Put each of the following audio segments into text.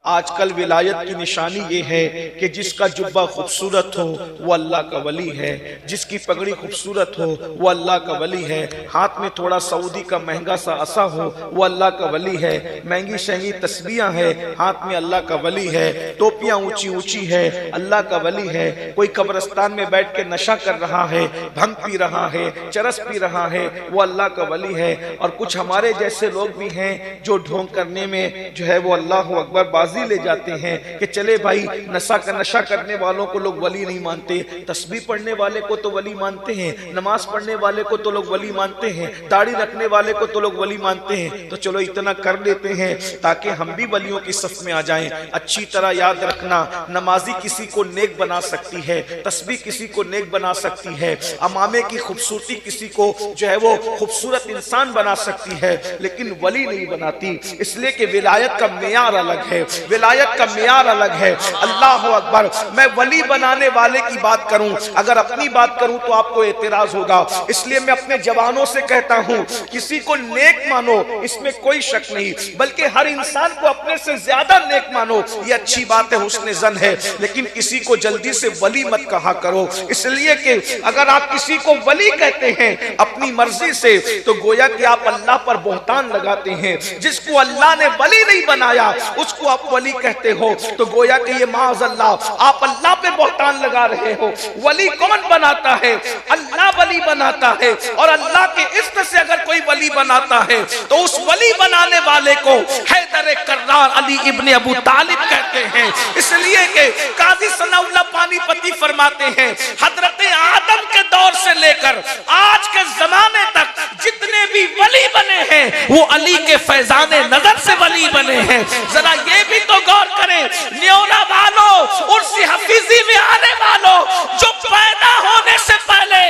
आजकल विलायत की निशानी ये है कि जिसका जुब्बा खूबसूरत हो वो अल्लाह का वली है, जिसकी पगड़ी खूबसूरत हो वो अल्लाह का वली है, हाथ में थोड़ा सऊदी का महंगा सा असा हो वो अल्लाह का वली है, महंगी शहंगी तस्बीहां है हाथ में अल्लाह का वली है, टोपियां ऊंची ऊंची है अल्लाह का वली है, कोई कब्रिस्तान में बैठ के नशा कर रहा है, भंग पी रहा है, चरस पी रहा है, वो अल्लाह का वली है। और कुछ हमारे जैसे लोग भी हैं जो ढोंग करने में जो है वो अल्लाह अकबर बाजी ले जाते हैं कि चले भाई नशा करने वालों को लोग वली नहीं मानते, तस्बीह पढ़ने वाले को तो वली मानते हैं, नमाज पढ़ने वाले को तो लोग वली मानते हैं, दाढ़ी रखने वाले को तो लोग वली मानते हैं। तो चलो इतना कर लेते हैं ताकि हम भी वलियों की सफ में आ जाएं। अच्छी तरह याद रखना, नमाजी किसी को नेक बना सकती है, तस्बीह किसी को नेक बना सकती है, अमामे की खूबसूरती किसी को जो है वो खूबसूरत इंसान बना सकती है, लेकिन वली नहीं बनाती। इसलिए कि विलायत का मेयार अलग है, विलायत का मेयार अलग है। अल्लाह अकबर। मैं वली बनाने वाले की बात करूं, अगर अपनी बात करूं तो आपको एतराज होगा, इसलिए मैं अपने जवानों से कहता हूं किसी को नेक मानो, इसमें कोई शक नहीं, बल्कि हर इंसान को अपने से ज्यादा नेक मानो, ये अच्छी बात है, हुस्न ज़न है, लेकिन किसी को जल्दी से वली मत कहा करो। इसलिए कि अगर आप किसी को वली कहते हैं अपनी मर्जी से तो गोया कि आप अल्लाह पर बोहतान लगाते हैं। जिसको अल्लाह ने वली नहीं बनाया उसको आप वली कहते हो तो गोया कि ये माज़अल्लाह आप अल्लाह पे बोहतान लगा रहे हो। वली कौन बनाता है? अल्लाह वली बनाता है, और अल्लाह के इज़्न से अगर कोई वली बनाता है तो उस वली बनाने वाले को हैदर कर्रार अली इब्ने अबू तालिब कहते हैं। इसलिए कि काजी सनाउल्लाह पानीपती फरमाते हैं हजरत आदम के दौर से लेकर आज के जमाने तक जितने भी वली बने हैं वो अली के फैजाने नजर से वली बने हैं। जरा ये भी तो गौर करें, न्योरा वालों, उर्सी हफीजी में आने वालों, जो पैदा होने से पहले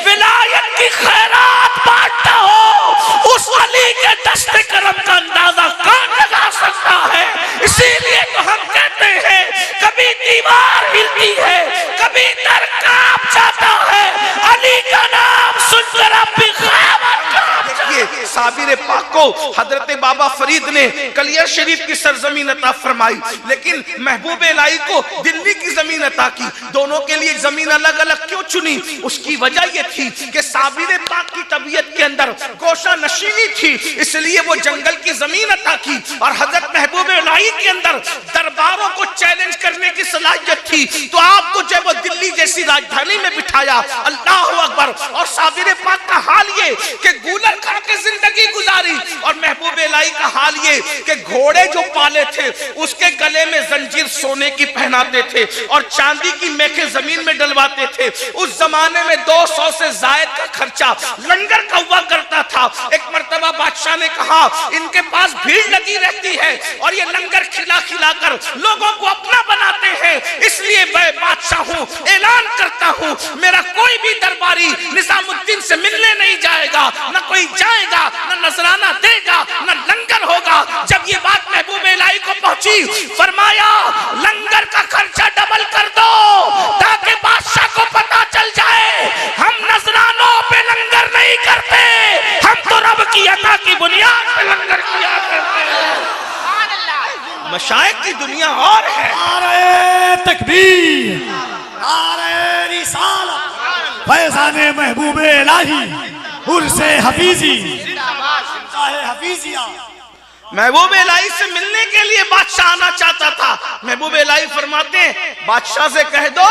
विलायत की खैरात बांटता हो, उस अली के दस्ते करम का अंदाजा कौन लगा सकता है? इसीलिए तो हम कहते हैं कभी दीवार हिलती है, कभी दर कांप जाता है, अली का नाम सुनकर अब भी साबिर पाक को हजरत बाबा फरीद ने कलियर शरीफ की सरजमीन अता फरमाई, लेकिन महबूब इलाही को दिल्ली की जमीन अता की। दोनों के लिए जमीन अलग अलग क्यों चुनी? उसकी वजह यह थी कि साबिर पाक की तबीयत के अंदर गोशा नशीनी थी, इसलिए वो जंगल की जमीन अता की, और हजरत महबूब इलाही के अंदर दरबारों को चैलेंज करने की सलाहियत थी, तो आपको जो वो दिल्ली जैसी राजधानी में बिठाया। अल्लाह अकबर। और साबिर पाक का हाल ये कि गूलर खा के जिंदगी गुजारी, और महबूब इलाही का हाल ये कि घोड़े जो पाले थे उसके गले में जंजीर सोने की पहनाते थे और चांदी की मेखें जमीन में डलवाते थे। उस जमाने में 200 से जायद का खर्चा लंगर का हुआ करता था। एक मर्तबा बादशाह ने कहा इनके पास भीड़ लगी रहती है और ये लंगर खिला खिला कर लोगों को अपना बनाते हैं, इसलिए मैं बादशाह हूँ, ऐलान करता हूँ मेरा कोई भी दरबारी निजामुद्दीन से मिलने नहीं जाएगा, न कोई जाएगा, न नजराना देगा, न लंगर होगा। जब ये बात महबूब इलाही को पहुंची, फरमाया लंगर का खर्चा डबल कर दो ताकि बादशाह को पता चल जाए हम नजरानों पे लंगर नहीं करते, हम तो रब की अता की बुनियाद पे लंगर किया करते हैं। मशाइख की दुनिया और है। नारे तकबीर, नारे रिसालत, फैज़ाने महबूब इलाही, उर्से हफीजी, हफीजिया। महबूब इलाही से मिलने के लिए बादशाह आना चाहता था। महबूब इलाही फरमाते हैं बादशाह से कह दो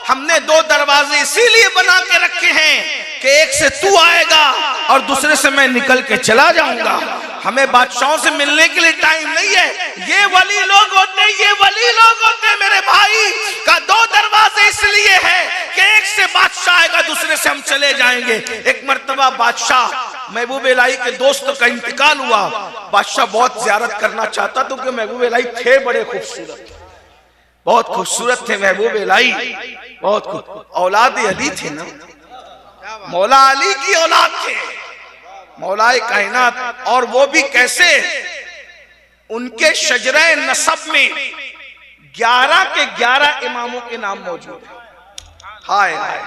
हमने 2 दरवाजे इसीलिए बना के रखे हैं कि एक से तू आएगा और दूसरे से मैं निकल के चला जाऊंगा। हमें बादशाहों से मिलने के लिए टाइम नहीं है, ये वली लोग होते, ये वली लोग होते मेरे भाई का 2 दरवाजे इसलिए है कि एक से बादशाह आएगा, दूसरे से हम चले जाएंगे। एक मर्तबा बादशाह महबूब इलाही के दोस्त का इंतकाल हुआ। बादशाह बहुत ज़ियारत करना चाहता तो कि महबूब इलाही थे बड़े खूबसूरत, बहुत खूबसूरत थे महबूब इलाही, बहुत औलाद अली थे ना, मौला अली की औलाद थे, मौलाए कायनात। और वो भी कैसे? उनके शजरे नसब में 11 के 11 इमामों के नाम मौजूद है। हाय हाय,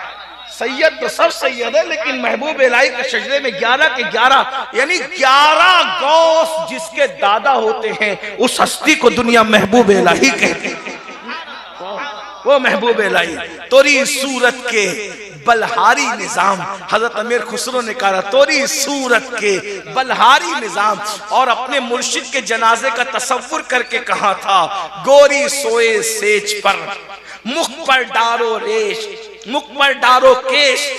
सैयद तो सब सैयद है, लेकिन महबूब इलाही के सजदे में 11 के 11 यानी 11 गौस जिसके दादा होते हैं, उस हस्ती को दुनिया महबूब इलाही कहती है। वो महबूब इलाही तोरी सूरत के बलहारी निजाम, हजरत अमीर खुसरो ने कहा तोरी सूरत के बलहारी निजाम, और अपने मुर्शिद के जनाजे का तसव्वुर करके कहा था, गोरी सोए सेज पर मुख पर डारो रेश, मुख पर डारो केश,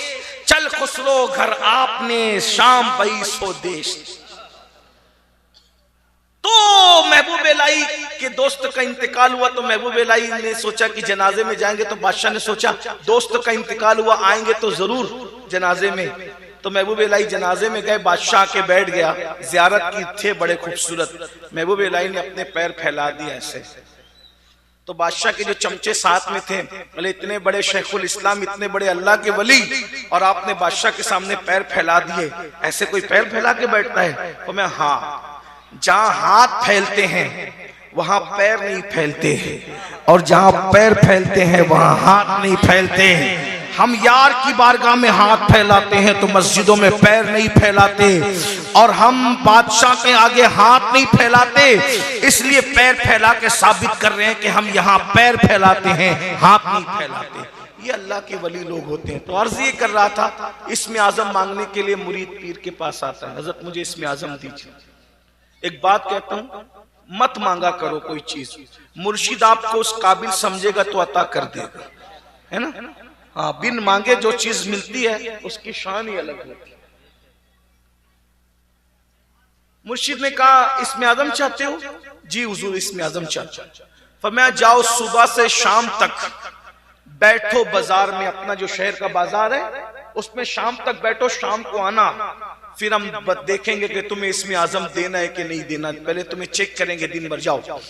चल खुसरो घर आपने शाम बई सो देश। तो महबूब इलाही के दोस्त का इंतकाल हुआ, तो महबूब इलाही ने सोचा कि जनाजे में जाएंगे, तो बादशाह ने सोचा दोस्त का इंतकाल हुआ, आएंगे तो जरूर जनाजे में। तो महबूब इलाही जनाजे में गए, बादशाह के बैठ गया, जियारत की थे बड़े खूबसूरत। महबूब इलाही ने अपने पैर फैला दिए ऐसे, तो बादशाह के जो चमचे साथ में थे बोले इतने बड़े शेखुल इस्लाम, इतने बड़े अल्लाह के वली, और आपने बादशाह के सामने पैर फैला दिए, ऐसे कोई पैर फैला के बैठता है? तो मैं हाँ, जहां हाथ फैलते हैं वहां पैर नहीं फैलते हैं, और जहां पैर फैलते हैं वहां हाथ नहीं फैलते हैं। हम यार की बारगाह में हाथ फैलाते हैं तो मस्जिदों में पैर नहीं फैलाते, और हम बादशाह के आगे हाथ नहीं फैलाते, इसलिए पैर फैला के साबित कर रहे हैं कि हम यहाँ पैर फैलाते हैं, हाथ नहीं फैलाते। ये अल्लाह के वली लोग होते हैं। तो अर्ज ये कर रहा था, इसमें आजम मांगने के लिए मुरीद पीर के पास आता है, हजरत मुझे इसमें आजम दीजिए। एक बात कहता हूं, मत मांगा करो कोई चीज, मुर्शिद आपको उस काबिल समझेगा तो अता कर देगा, है ना? हाँ, बिन मांगे जो चीज मिलती है उसकी शान ही अलग होती है। मुर्शिद ने कहा इसमें आजम चाहते हो? जी हुजूर इसमें आजम चाहता हूं। फरमाया जाओ सुबह से शाम तक बैठो बाजार में, अपना जो शहर का बाजार है उसमें शाम तक बैठो, शाम को आना, फिर हम देखेंगे कि तुम्हें इसमें आजम देना है कि नहीं देना, पहले तुम्हें चेक करेंगे, दिन भर जाओ।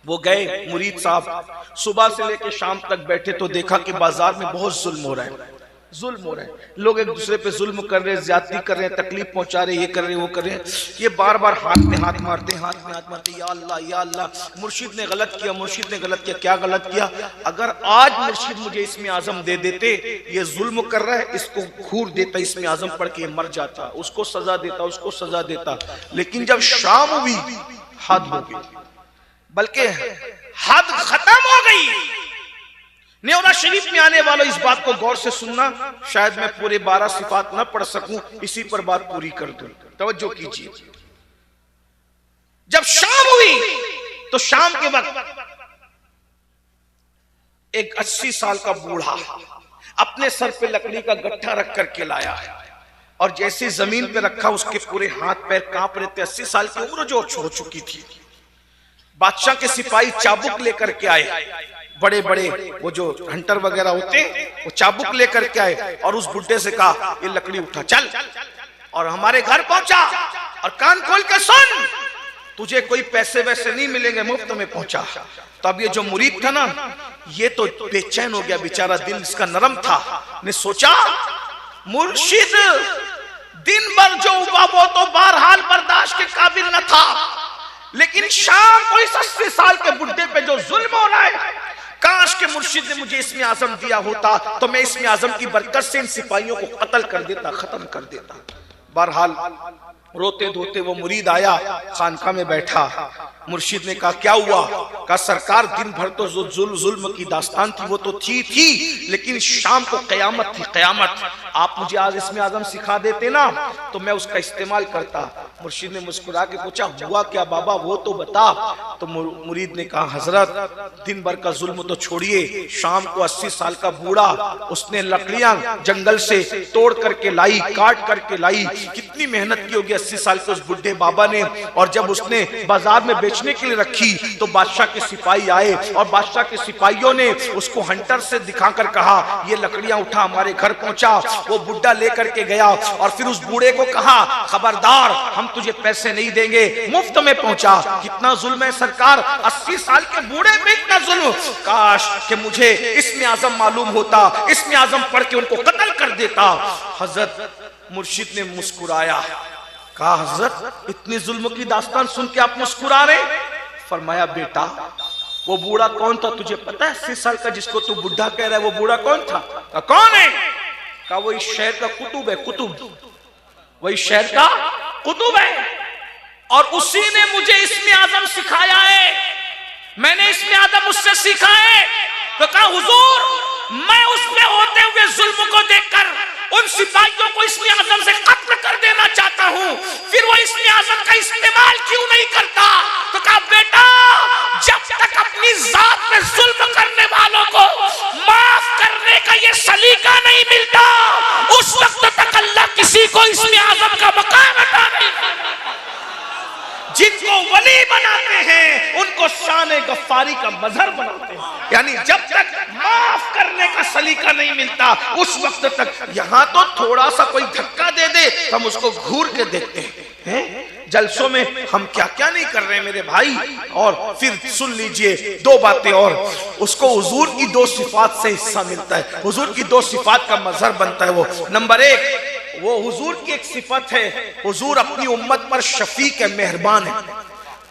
वो गए मुरीद साहब, सुबह से लेकर शाम तक बैठे, तो देखा कि बाजार में बहुत जुल्म हो रहा है, जुल्म हो रहा है, लोग एक दूसरे पे जुल्म कर रहे हैं, ज्यादती कर रहे हैं, तकलीफ पहुंचा रहे हैं, ये कर रहे हैं, वो कर रहे हैं। ये बार बार हाथ में हाथ मारते, हाथ में हाथ मारते, या अल्लाह या अल्लाह, मुर्शिद ने गलत किया, मुर्शिद ने गलत किया। क्या गलत किया? अगर आज मुर्शिद मुझे इसमें आजम दे देते, ये जुल्म कर रहा है, इसको घूर देता, इसमें आजम पढ़ के मर जाता, उसको सजा देता, उसको सजा देता। लेकिन जब शाम हुई, हद हो गई, बल्कि हद खत्म हो गई। न्योरा शरीफ में आने वालों इस बात को गौर से सुनना, शायद मैं पूरे 12 सिफात न पढ़ सकूं, इसी पर बात पूरी कर दूं, तवज्जो कीजिए। जब शाम हुई तो शाम के वक्त एक 80 साल का बूढ़ा अपने सर पे लकड़ी का गट्ठा रख करके लाया, और जैसे जमीन पे रखा उसके पूरे हाथ पैर कांप रहे थे। 80 साल की उम्र जो हो चुकी थी। बादशाह के सिपाही चाबुक लेकर के आए, बड़े बड़े वो जो हंटर वगैरह होते वो चाबुक लेकर के आए, और उस बुड्ढे से कहा ये लकड़ी उठा चल, और हमारे घर पहुंचा, और कान खोल के सुन, तुझे कोई पैसे वैसे नहीं मिलेंगे, मुफ्त में पहुंचा। तो अब ये जो मुरीद था ना, ये तो बेचैन हो गया बेचारा, दिल इसका नरम था, ने सोचा मुर्शिद दिन भर जो हुआ वो तो बहरहाल बर्दाश्त के काबिल न था, लेकिन शाम को इस 80 साल के बुढ़े पे जो जुल्म हो रहा है, काश के मुर्शिद ने मुझे इसमें आजम दिया होता तो मैं इसमें आजम की बरकत से इन सिपाहियों को कत्ल कर देता, खत्म कर देता। बहरहाल रोते धोते वो मुरीद आया, खानका में बैठा। मुर्शिद ने कहा क्या हुआ? कहा सरकार दिन भर तो जो जुल्म की दास्तान थी वो तो थी, लेकिन शाम को कयामत थी, कयामत। आप मुझे आज इसमें आजम सिखा देते ना तो मैं उसका इस्तेमाल करता। मुर्शिद ने मुस्कुरा के पूछा हुआ क्या बाबा, वो तो बता। तो मुरीद ने कहा हजरत दिन भर का जुल्म तो छोड़िए, शाम को 80 साल का बूढ़ा, उसने लकड़ियां जंगल से तोड़ करके लाई, काट करके लाई, कितनी मेहनत की होगी 80 साल के उस बुढ़े बाबा ने। और जब उसने बाजार में बेचने के लिए रखी तो बादशाह के सिपाही आए, और बादशाह के सिपाहियों ने उसको हंटर से दिखाकर कहा ये लकड़ियां उठा, हमारे घर पहुंचा। वो बुढ़ा लेकर के गया, और फिर उस बूढ़े को कहा खबरदार हम तुझे पैसे नहीं देंगे, मुफ्त में पहुंचा। कितना जुल्म है सरकार, 80 साल के बूढ़े पे इतना जुल्म। काश कि मुझे इसमें आजम मालूम होता, इसमें आजम पढ़ के उनको कत्ल कर देता। हजरत मुर्शिद ने मुस्कुराया, कहा हजरत इतनी जुल्म की दास्तान सुन के आप मुस्कुरा रहे? फरमाया बेटा वो बूढ़ा कौन था तुझे पता है? 80 साल का जिसको तू बुढ़ा कह रहा है वो बूढ़ा कौन था? कौन है? कहा वो इस शहर का कुतुब है, कुतुब, वही शहर का कुतुब है, और उसी ने मुझे इस्म आजम सिखाया है, मैंने इस्म आजम उससे सीखा है। तो कहा हुजूर, मैं उसमें होते हुए जुल्म को देखकर उन सिपाहियों को इस्म आजम से कत्ल कर देना चाहता हूं, फिर वो इस्म आजम का इस्तेमाल क्यों नहीं करता? तो कहा बेटा, जब तक अपनी जात में जुल्म करने वालों को माफ करने का ये सलीका नहीं मिलता, उस वक्त तक अल्लाह किसी को इस्म आजम का मकाम अता नहीं करता। जिनको वली बनाते हैं उनको शान गफ्फारी का मजहर बनाते हैं। यानी जब तक माफ करने का सलीका नहीं मिलता उस वक्त तक, यहां तो थोड़ा सा कोई धक्का दे दे हम उसको घूर के देखते हैं। जलसों में हम क्या क्या नहीं कर रहे हैं मेरे भाई। और फिर सुन लीजिए दो बातें और, उसको हुजूर की दो सिफात से हिस्सा मिलता है, हुजूर की दो सिफात का मजहर बनता है। वो नंबर एक, वो हुजूर की एक सिफत है, हुजूर अपनी उम्मत पर शफीक है, मेहरबान है,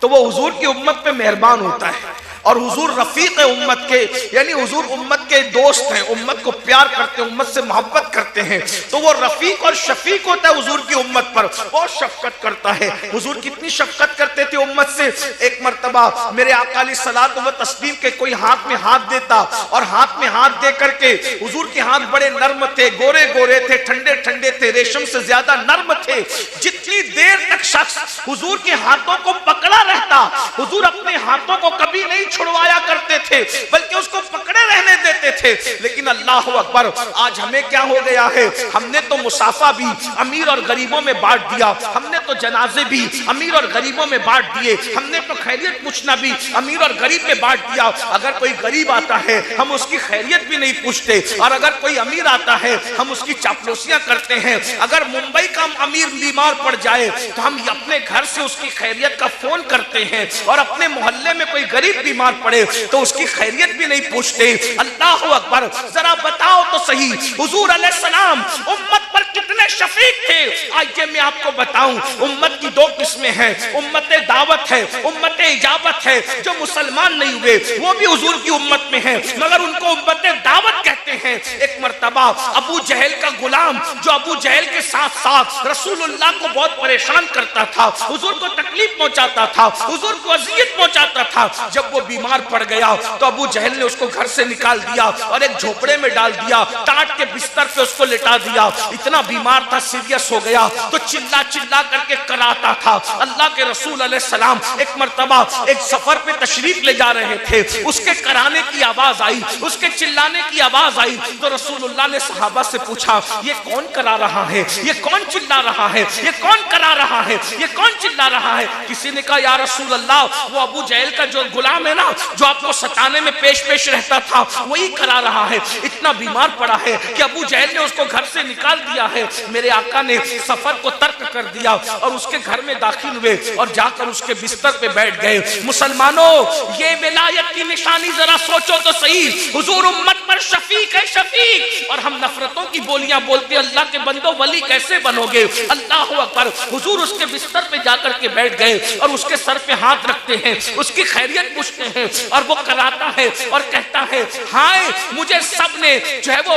तो वो हुजूर की उम्मत पे मेहरबान होता है। और हुजूर रफीक है उम्मत के, यानी हुजूर उम्मत के दोस्त हैं, उम्मत को प्यार करते हैं, उम्मत से मोहब्बत करते हैं, तो वो रफीक और शफीक होता है हुजूर की उम्मत पर, बहुत शफकत करता है। हुजूर कितनी शफकत करते थे उम्मत से, एक मर्तबा मेरे आका अलैहिस्सलातु व तस्लीम के कोई हाथ में हाथ देता, और हाथ में हाथ दे करके, हुजूर के हाथ बड़े नर्म थे, गोरे गोरे थे, ठंडे ठंडे थे, रेशम से ज्यादा नर्म थे। जितनी देर तक शख्स हुजूर के हाथों को पकड़ा रहता, हुजूर अपने हाथों को कभी नहीं छुड़वाया करते थे, बल्कि उसको पकड़े रहने देते थे। लेकिन अल्लाह अकबर, आज हमें क्या हो गया है, हमने तो मुसाफा भी अमीर और गरीबों में बांट दिया, हमने तो जनाजे भी अमीर और गरीबों में बांट दिए, हमने तो खैरियत पूछना भी अमीर और गरीब में बांट दिया। अगर कोई गरीब आता है हम उसकी खैरियत भी नहीं पूछते, और अगर कोई अमीर आता है हम उसकी चापलूसियां करते हैं। अगर मुंबई का अमीर बीमार पड़ जाए तो हम अपने घर से उसकी खैरियत का फोन करते हैं, और अपने मोहल्ले में कोई गरीब बीमार पड़े तो उसकी खैरियत भी नहीं पूछते। अल्लाह अकबर, जरा बताओ तो सही, हुजूर अलैहिस्सलाम उम्मत पर कितने शफीक थे। आइए मैं आपको बताऊं, उम्मत की दो किस्में हैं, उम्मत दावत है, उम्मत इजाबत है। जो मुसलमान नहीं हुए वो भी हुजूर की उम्मत में है, मगर उनको उम्मत दावत कहते हैं। एक मर्तबा अबू जहल का गुलाम, जो अबू जहल के साथ साथ रसूलुल्लाह को बहुत परेशान करता था, हुजूर को तकलीफ पहुंचाता था, हुजूर को अजियत पहुंचाता था, जब वो बीमार पड़ गया तो अबू जहल ने उसको घर से निकाल दिया और एक झोपड़े में डाल दिया, टाट के बिस्तर पे उसको लिटा दिया। इतना बीमार था, सीरियस हो गया, तो चिल्ला चिल्ला करके कराता था। अल्लाह के रसूल अलैहिस्सलाम एक मर्तबा एक सफर पे तशरीफ ले जा रहे थे, उसके कराने की आवाज आई, उसके चिल्लाने की आवाज आई, तो रसूलुल्लाह ने सहाबा से पूछा, ये कौन करा रहा है, ये कौन चिल्ला रहा है, ये कौन करा रहा है, ये कौन चिल्ला रहा है? किसी ने कहा, या रसूल अल्लाह, वो अबू जहल का जो गुलाम है ना, जो आपको सताने में पेश पेश रहता था, वही करा रहा है। इतना बीमार पड़ा है कि अबू जहल ने उसको घर से निकाल दिया है। मेरे आका ने सफर को तर्क कर दिया और उसके घर में दाखिल हुए और जाकर उसके बिस्तर पे बैठ गए। मुसलमानों, ये विलायत की निशानी जरा सोचो तो सही, हुजूर उम्मत पर शफीक है, शफीक, और हम नफरतों की बोलियां बोलते, अल्लाह के बंदो वली कैसे बनोगे? अल्लाह अकबर। हुजूर उसके बिस्तर पे जाकर के बैठ गए और उसके सर पे हाथ रखते हैं, उसकी खैरियत पूछते हैं, और वो कराता है और कहता है, हाय मुझे सबने जो है वो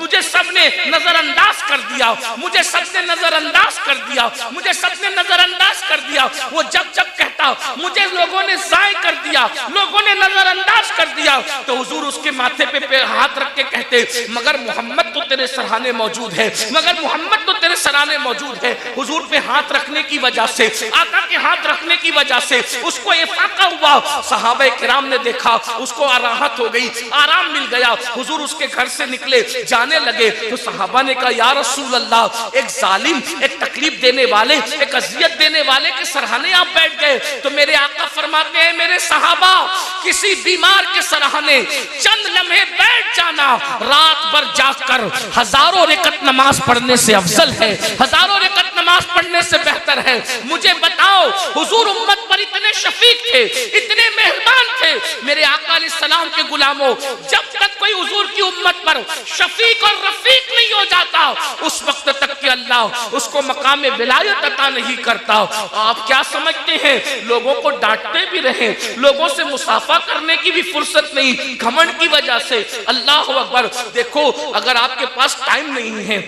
मुझे सबने नजरअंदाज कर दिया, मुझे सबने नजरअंदाज कर दिया, मुझे सबने नजरअंदाज कर दिया। वो जब जब कहता, मुझे लोगों ने जाय कर दिया, लोगों ने नजरअंदाज कर दिया, तो हुजूर उसके माथे पे हाथ रख के कहते, मगर मोहम्मद तो तेरे सराहने मौजूद है, मगर मोहम्मद तो तेरे सराहने मौजूद है। हुजूर पे हाथ रखने की वजह से, आका के हाथ रखने की वजह से उसको इफाका हुआ। सहाबा किराम ने देखा, उसको राहत हो गई, आराम मिल गया। हुजूर उसके घर से निकले, जाने लगे, तो सहाबा ने कहा, या रसूल अल्लाह, एक जालिम, एक तकलीफ देने वाले, एक अजियत देने वाले के सराहने आप बैठ गए। तो मेरे आका फरमाते हैं, मेरे सहाबा, किसी बीमार के सराहने चंद लम्हे बैठ जाना रात भर जाकर हजारों रकत नमाज पढ़ने से अफजल है, हजारों रकत नमाज पढ़ने से बेहतर है। मुझे बताओ, हुजूर उम्मत पर इतने शफीक थे, इतने मेहरबान थे। मेरे आका अलैहिस्सलाम के गुलामों, जब तक कोई हुजूर की उम्मत पर अकबर शफीक और रफीक नहीं हो जाता, उस वक्त तक कि अल्लाह उसको मकाम विलायत अता नहीं करता। आप क्या समझते हैं, लोगों को डांटते भी रहे, लोगों से मुसाफा करने की भी फुर्सत नहीं, घमंड की वजह से। अल्लाह अकबर। देखो, अगर आपके पास टाइम नहीं है,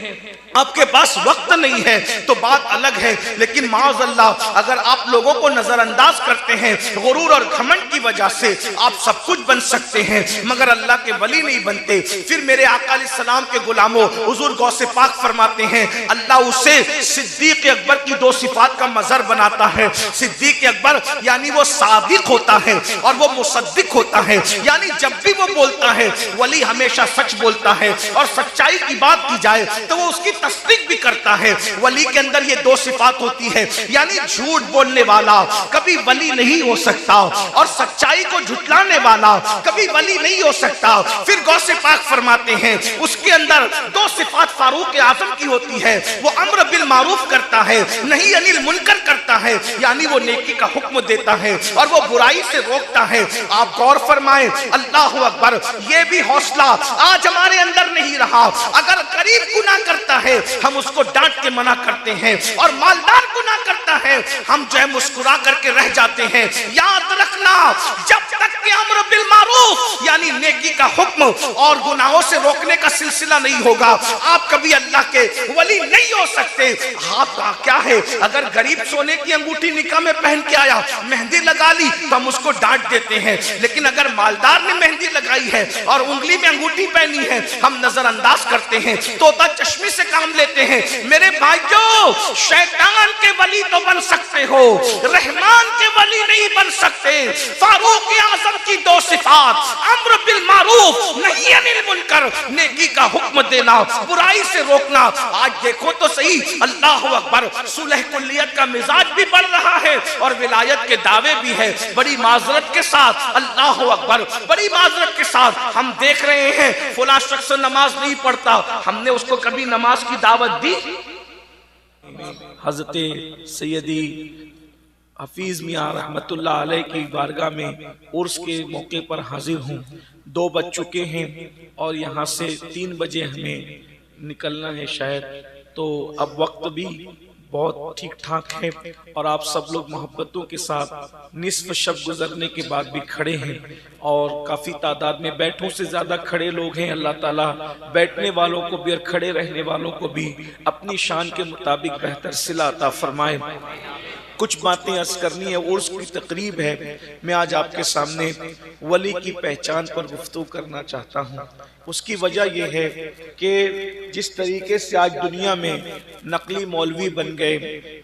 आपके पास वक्त नहीं है तो बात अलग है, लेकिन माज़ अल्लाह अगर आप लोगों को नजरअंदाज करते हैं गुरूर और घमंड की वजह से, आप सब कुछ बन सकते हैं मगर अल्लाह के वली नहीं बनते। फिर मेरे आका अलैहिस्सलाम के गुलामों, हुजूर गौसे पाक फरमाते हैं अल्लाह उसे सिद्दीक अकबर की दो सिफात का मजहर बनाता है। सिद्दीक अकबर यानी वो सादिक होता है और वो मुसद्दिक होता है, यानी जब भी वो बोलता है वली हमेशा सच बोलता है और सच्चाई की बात की जाए तो वो उसकी तस्दीक भी करता है। वली के अंदर ये दो सिफात होती है, यानी झूठ बोलने वाला कभी वली नहीं हो सकता और सच्चाई को झुटलाने वाला कभी वली नहीं हो सकता। फिर गौसे पाक फरमाते हैं उसके अंदर दो सिफात फारूक आजम की होती है, वो अम्र बिल मारूफ करता है, नहीं अनिल मुनकर करता है, यानी वो नेकी का हुक्म देता है और वो बुराई से रोकता है। आप गौर फरमाएं, अल्लाह अकबर, ये भी हौसला आज हमारे अंदर नहीं रहा। अगर गरीब गुनाह करता है हम उसको डांट के मना करते हैं और मालदार गुनाह करता है हम जो है मुस्कुरा करके रह जाते हैं। याद रखना, जब तक कि अम्र बिल मारूफ यानी नेकी का हुक्म और गुनाहों से रोकने का सिलसिला नहीं होगा, आप कभी अल्लाह के वली नहीं हो सकते। आप क्या है, अगर गरीब सोने की अंगूठी निकाह में पहन के आया, मेहंदी लगा ली तो हम उसको डांट देते हैं, लेकिन अगर मालदार ने मेहंदी लगाई है और उंगली में अंगूठी पहनी है हम नजरअंदाज करते हैं, तोता चश्मे से काम लेते हैं। मेरे भाइयों, शैतान के वली तो बन सकते हो, रहमान के वली नहीं बन सकते। फारूक आजम की दो सिफात, अम्र बिल मारूफ नहीं अनिल मुनकर, नेकी का हुक्म देना, बुराई से रोकना। आज देखो तो सही, अल्लाह अकबर, सुलह कुल्लियत का मिजाज भी बढ़ रहा है और विलायत के दावे भी है। बड़ी माजरत के साथ, अल्लाह अकबर, बड़ी माजरत के साथ हम देख रहे हैं फला शख्स नमाज नहीं पढ़ता, हमने उसको कभी नमाज की दावत दी? हजरत सैयदी हफीज मियां रहमतुल्लाह अलैह की बारगाह में उर्स के मौके पर हाजिर हूँ। 2 बज चुके हैं और यहाँ से 3 बजे हमें निकलना है शायद, तो अब वक्त भी बहुत ठीक ठाक है और आप सब लोग मोहब्बतों के साथ निस्फ शब गुजरने के बाद भी खड़े हैं और काफ़ी तादाद में, बैठों से ज़्यादा खड़े लोग हैं। अल्लाह ताला बैठने वालों को भी और खड़े रहने वालों को भी अपनी शान के मुताबिक बेहतर सिला अता फरमाए। कुछ बातें अर्ज करनी है, उर्स की तकरीब है। मैं आज आपके सामने वली की पहचान पर गुफ्तगू करना चाहता हूँ। उसकी वजह यह है कि जिस तरीके से आज दुनिया में नकली मौलवी बन गए,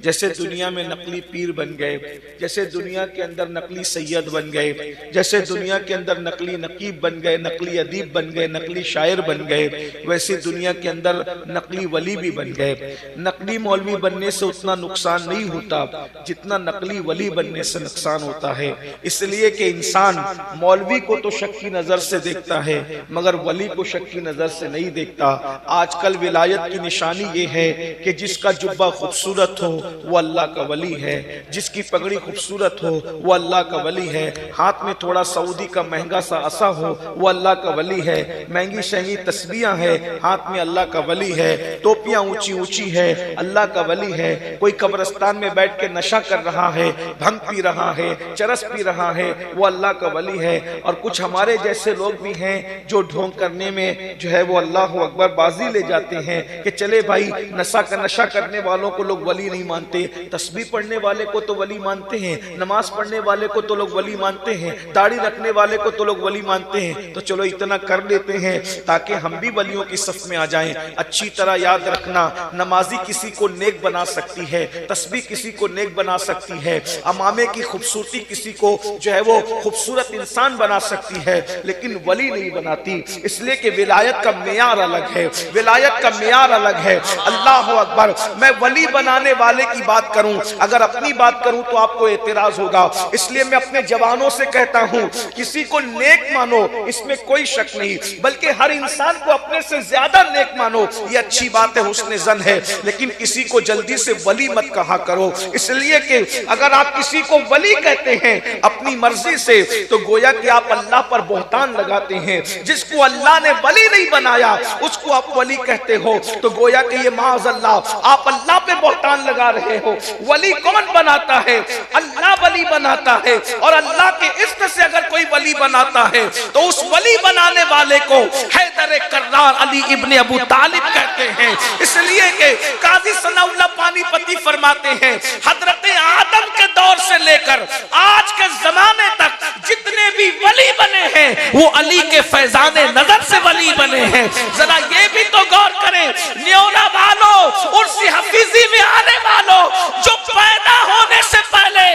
जैसे दुनिया में नकली पीर बन गए, जैसे दुनिया के अंदर नकली सैयद बन गए, जैसे दुनिया के अंदर नकली नकीब बन गए, नकली अदीब बन गए, नकली शायर बन गए, वैसे दुनिया के अंदर नकली वली भी बन गए। नकली मौलवी बनने से उतना नुकसान नहीं होता जितना नकली वली बनने से नुकसान होता है, इसलिए कि इंसान मौलवी को तो शक की नजर से देखता है मगर वली को शक की नजर से नहीं देखता। आजकल विलायत की निशानी ये है कि जिसका जुब्बा खूबसूरत हो वो अल्लाह का वली है, जिसकी पगड़ी खूबसूरत हो वो अल्लाह का वली है, हाथ में थोड़ा सऊदी का महंगा सा असा हो वो अल्लाह का वली है, महंगी शहंगी तस्बीहां है हाथ में अल्लाह का वली है, टोपियां ऊंची ऊंची है अल्लाह का वली है, कोई कब्रिस्तान में बैठ के नशा कर रहा है, भंग पी रहा है, चरस पी रहा है, वो अल्लाह का वली है। और कुछ हमारे जैसे लोग भी हैं जो ढोंग करने में जो है वो अल्लाह अकबर बाजी ले जाते हैं कि चले भाई नशा करने वालों को लोग वली नहीं मानते, तस्बीह पढ़ने वाले को तो वली मानते हैं, नमाज पढ़ने वाले को तो लोग वली मानते हैं, दाढ़ी रखने वाले को तो लोग वली मानते हैं, तो चलो इतना कर लेते हैं ताकि हम भी वलियों की सफ में आ जाएं। अच्छी तरह याद रखना, नमाजी किसी को नेक बना सकती है, तस्बीह किसी को नेक बना सकती है, अमामे की खूबसूरती किसी को जो है वो खूबसूरत इंसान बना सकती है, लेकिन वली नहीं बनाती। इसलिए कि विलायत का मेयार अलग है, विलायत का मेयार अलग है। अल्लाह अकबर। मैं वली बनाने वाले की बात करूं, अगर अपनी बात करूं तो आपको एतराज होगा, इसलिए मैं अपने जवानों से कहता हूं किसी को नेक मानो, इसमें कोई शक नहीं, बल्कि हर इंसान को अपने से ज्यादा नेक मानो, ये अच्छी बात है, हुस्न ज़न है, लेकिन किसी को जल्दी से वली मत कहा करो। इसलिए इसलिए कि अगर आप किसी को वली कहते हैं अपनी मर्जी से तो गोया कि आप अल्लाह पर बहतान लगाते हैं। जिसको अल्लाह ने वली नहीं बनाया उसको आप वली कहते हो तो गोया कि ये माअज़ल्लाह आप अल्लाह पे बहतान लगा रहे हो। वली कौन बनाता है? अल्लाह वली बनाता है। और अल्लाह के इज़्न से अगर कोई वली बनाता है तो उस वली बनाने वाले को हैदर कर्रार अली इब्ने अबू तालिब कहते हैं। इसलिए कि काजी सनाउल्लाह पानीपती फरमाते हैं हजरत आदम के दौर से लेकर आज के जमाने तक जितने भी वली बने हैं वो अली के फैजाने नजर से वली बने हैं। जरा ये भी तो गौर करें, न्योना वालों, उर्सी हफीजी में आने वालों, जो पैदा होने से पहले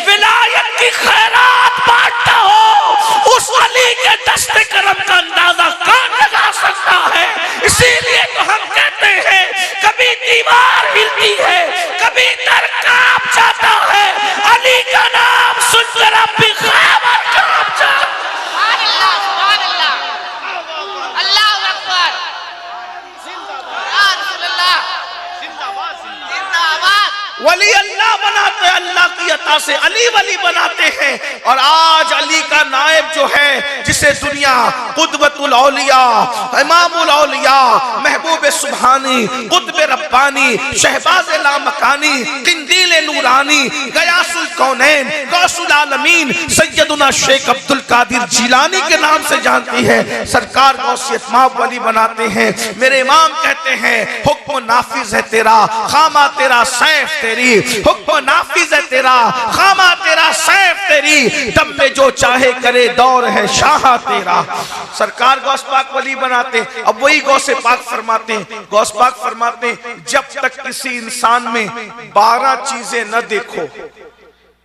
विलायत की खैरात बांटता हो उस अली के दस्ते करम का अंदाजा कौन लगा सकता है? इसीलिए तो हम कहते हैं कभी दीवार हिलती है, कभी दर कांप जाता है, अली का नाम सुनकर अब भी ख़ैबर कांप जाता है। सुभान अल्लाह, अल्लाहु अकबर, जिंदाबाद। वली अल्लाह बनाते हैं, अल्लाह की अता से अली वली बनाते हैं। और आज अली का नायब जो है जिसे दुनिया कुतबतुल औलिया, इमामुल औलिया, महबूब सुभानी, कुतब रब्बानी, शहबाज लामकानी, किंदील नूरानी, गयासुल कौनैन, गौसुल आलमीन, सैयदुना शेख अब्दुल कादिर जिलानी के नाम से जानती है। सरकार गौसियत माब वली बनाते हैं। मेरे इमाम कहते हैं हुक्म नाफिज है तेरा, खामा तेरा सैफ तेरी, हुक्म नाफिज है तेरा, खामा तेरा सैफ तेरी, तब में जो चाहे करे दौर है शाह तेरा। सरकार गौस पाक वली बनाते हैं। अब वही गौसे पाक फरमाते हैं, गौस पाक फरमाते हैं जब तक किसी इंसान में 12 चीजें न देखो।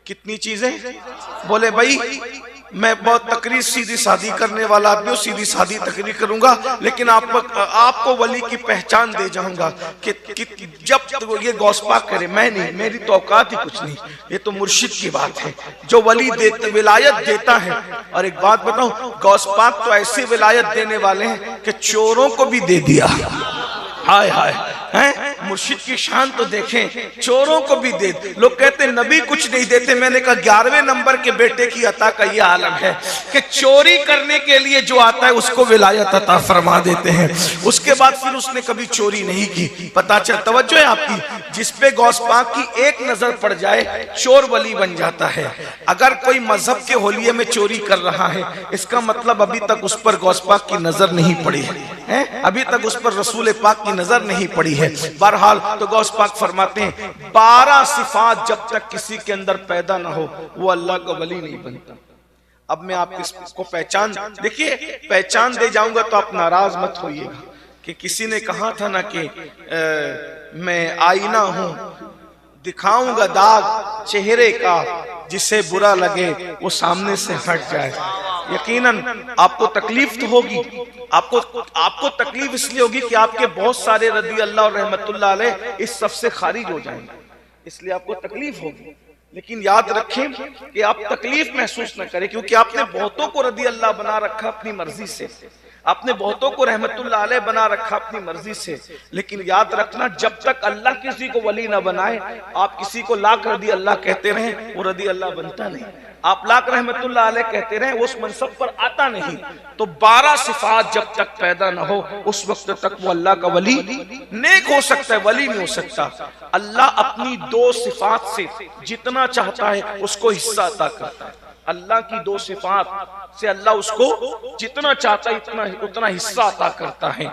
कितनी चीजें? बोले भाई मैं बहुत तकरीर सीधी सादी करने वाला आदमी हूँ, सीधी सादी तकरीर करूंगा, लेकिन आपको वली की पहचान दे जाऊंगा कि जब तक ये गौस पाक करे, मैं नहीं, मेरी तो औकात ही कुछ नहीं, ये तो मुर्शिद की बात है जो वली देते विलायत देता है। और एक बात बताऊं, गौस पाक तो ऐसी विलायत देने वाले हैं कि चोरों को भी दे दिया। हाय हाय, हैं? मुर्शिद की शान तो देखें, चोरों को भी दे। लोग कहते नबी कुछ नहीं देते, मैंने कहा 11वें नंबर के बेटे की अता का ये आलम है कि चोरी करने के लिए जो आता है उसको विलायत अता फरमा देते हैं। उसके बाद फिर उसने कभी चोरी नहीं की। पता चल, तवज्जो है आपकी, जिसपे गौस पाक की एक नजर पड़ जाए चोर वली बन जाता है। अगर कोई मजहब के होलिये में चोरी कर रहा है इसका मतलब अभी तक उस पर गौस पाक की नजर नहीं पड़ी है, अभी तक उस पर रसूल पाक की नजर नहीं पड़ी है। बहरहाल तो गौस पाक फरमाते हैं 12 सिफात जब तक किसी के अंदर पैदा ना हो वो अल्लाह का वली नहीं बनता। अब मैं आपको पहचान, देखिए पहचान दे जाऊंगा तो आप नाराज मत होइएगा कि किसी ने कहा था ना कि मैं आईना हूं, दिखाऊंगा दाग चेहरे का, जिसे बुरा लगे वो सामने से हट जाए। यकीनन आपको तकलीफ तो होगी, आपको तकलीफ इसलिए होगी कि आपके बहुत सारे रदी अल्लाह और रहमतुल्लाह अलैह इस सफ से खारिज हो जाएंगे, इसलिए आपको तकलीफ होगी। लेकिन याद रखें कि आप तकलीफ महसूस न करें, क्योंकि आपने बहुतों को रदी अल्लाह बना रखा अपनी मर्जी से, आपने बहुतों को रहमतुल्लाह अलैह बना रखा अपनी मर्जी से। लेकिन याद रखना जब तक अल्लाह किसी को वली ना बनाए, आप किसी को लाख रदी अल्लाह कहते रहें वो रदी अल्लाह बनता नहीं। आप लाख रहमतुल्लाह अलैह कहते रहें उस मनसब पर आता नहीं। तो 12 सिफात जब तक पैदा ना हो उस वक्त तक वो अल्लाह का वली नेक हो सकता है, वली नहीं हो सकता। अल्लाह अपनी 2 सिफात से जितना चाहता है उसको हिस्सा अता करता है। अल्लाह की 2 सिफात से अल्लाह उसको जितना चाहता है उतना हिस्सा अता करता है।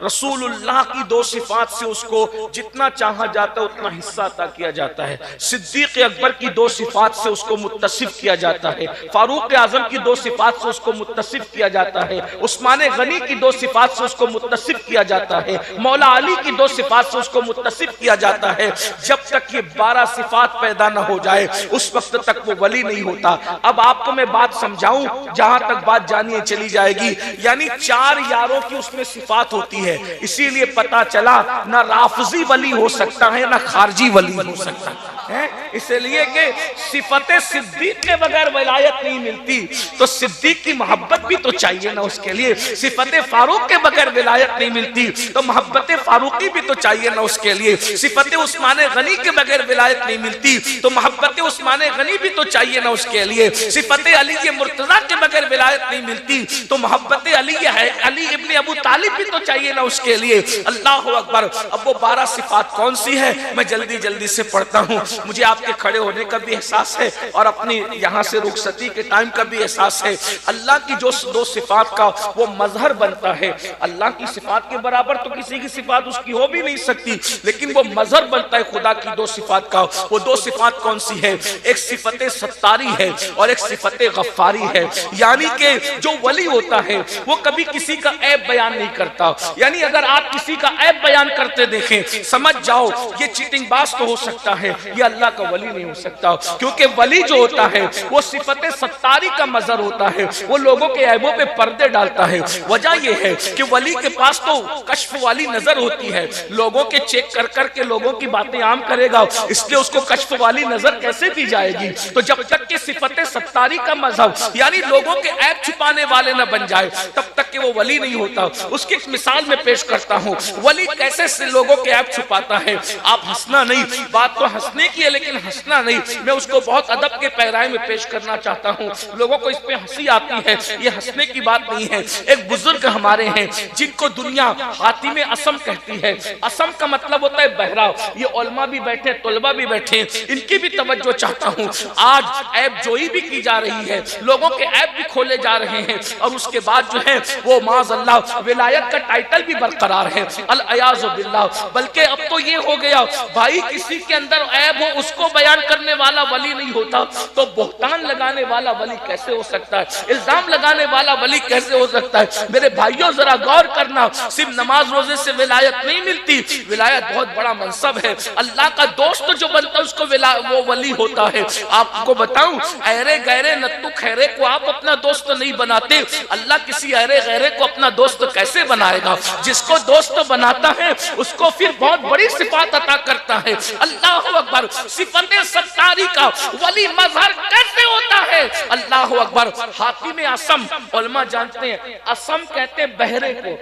रसूलुल्लाह की 2 सिफात से उसको जितना चाहा जाता है उतना हिस्सा अता किया जाता है। सिद्दीक अकबर की 2 सिफात से उसको मुत्तसिफ किया जाता है। फारूक आजम की 2 सिफात से उसको मुत्तसिफ किया जाता है। उस्मान गनी की 2 सिफात से उसको मुत्तसिफ किया जाता है। मौला अली की 2 सिफात से उसको मुत्तसिफ किया जाता है। जब तक ये 12 सिफात पैदा न हो जाए उस वक्त तक वो वली नहीं होता। अब आपको मैं बात समझाऊं, जहां तक बात जानिए चली जाएगी। यानी 4 यारों की उसमें सिफात होती है, इसीलिए पता चला ना राफजी वली हो सकता है ना खारजी वली हो सकता है। है, इसलिए कि सिफते सिद्दीक के बगैर विलायत नहीं मिलती, तो सिद्दीक की मोहब्बत भी तो चाहिए ना उसके लिए। सिफते फारूक के बगैर विलायत नहीं मिलती, तो मोहब्बत फारूकी भी तो चाहिए ना उसके लिए। सिफते उस्मान गनी के बगैर विलायत नहीं मिलती, तो मोहब्बत उस्मान गनी भी तो चाहिए ना उसके लिए। सिफते अली मुर्तजा के बगैर विलायत नहीं मिलती, तो मोहब्बत अली इब्ने अबू तालिब भी तो चाहिए ना उसके लिए। अल्लाह अकबर। अब वो 12 सिफात कौन सी है, मैं जल्दी जल्दी से पढ़ता हूँ। मुझे आपके खड़े होने का भी एहसास है और अपनी यहाँ से रुखसती के टाइम का भी एहसास है। अल्लाह की जो 2 सिफात का वो मजहर बनता है, अल्लाह की सिफात के बराबर तो किसी की सिफात उसकी हो भी नहीं सकती, लेकिन वो मजहर बनता है खुदा की 2 सिफात का। वो 2 सिफात कौन सी है? एक सिफत सत्तारी है और एक सिफत गफ्फारी है। यानी कि जो वली होता है वो कभी किसी का ऐब बयान नहीं करता। यानी अगर आप किसी का ऐब बयान करते देखें, समझ जाओ ये चीटिंगबाज तो हो सकता है, ये अल्लाह का वली नहीं हो सकता। क्योंकि वली जो होता है वो सिफत सत्तारी का मजहर होता है, वो लोगों के ऐबों पे पर्दे डालता है। वजह यह है कि वली के पास तो कश्फ वाली नजर होती है, लोगों के चेक कर कर के लोगों की बातें आम करेगा, इसलिए उसको कश्फ वाली नजर कैसे दी जाएगी? तो जब तक कि सिफत सत्तारी का मजहब यानी लोगों के ऐब छुपाने वाले न बन जाए, तब तक कि वो वली नहीं होता। उसकी एक मिसाल में पेश करता हूँ, वली कैसे से लोगों के ऐब छुपाता है। आप हंसना नहीं, बात तो हंसने की है लेकिन हंसना नहीं, मैं उसको बहुत अदब के पैराए में पेश करना चाहता हूँ। लोगों को इस पे हंसी आती है, ये हंसने की बात नहीं है। एक बुजुर्ग हमारे हैं जिनको दुनिया हातिम असम कहती है। असम का मतलब होता है बहरा। ये उलमा भी बैठे, तुलबा भी बैठे, इनकी भी तवज्जो चाहता हूँ। आज ऐब जोई भी की जा रही है, लोगों के ऐब भी खोले जा रहे हैं, और उसके बाद जो है वो माज़अल्लाह विलायत का टाइटल भी बरकरार है, अल अयाज़ु बिल्लाह। बल्कि अब तो ये हो गया भाई, किसी के अंदर ऐब हो उसको बयान करने वाला वली नहीं होता, तो बोहतान लगाने वाला वली कैसे हो सकता है? इल्जाम लगाने वाला वली कैसे हो सकता है? मेरे भाइयों जरा गौर करना, सिर्फ नमाज रोजे से विलायत नहीं मिलती, विलायत बहुत बड़ा मनसब है। अल्लाह का दोस्त जो बनता है उसको वो वली होता है। आपको बताऊं, अहरे गहरे नत्तु खैरे को आप अपना दोस्त नहीं बनाते, अल्लाह किसी अहरे गहरे को अपना दोस्त कैसे बनाएगा? जिसको दोस्त बनाता है उसको फिर बहुत बड़ी सिफात अता करता है। अल्लाह अकबर। सिफत सत्तारी का वली मजहर कैसे होता है? अल्लाह अकबर। हातिम असम, उलमा जानते हैं असम कहते हैं बहरे को।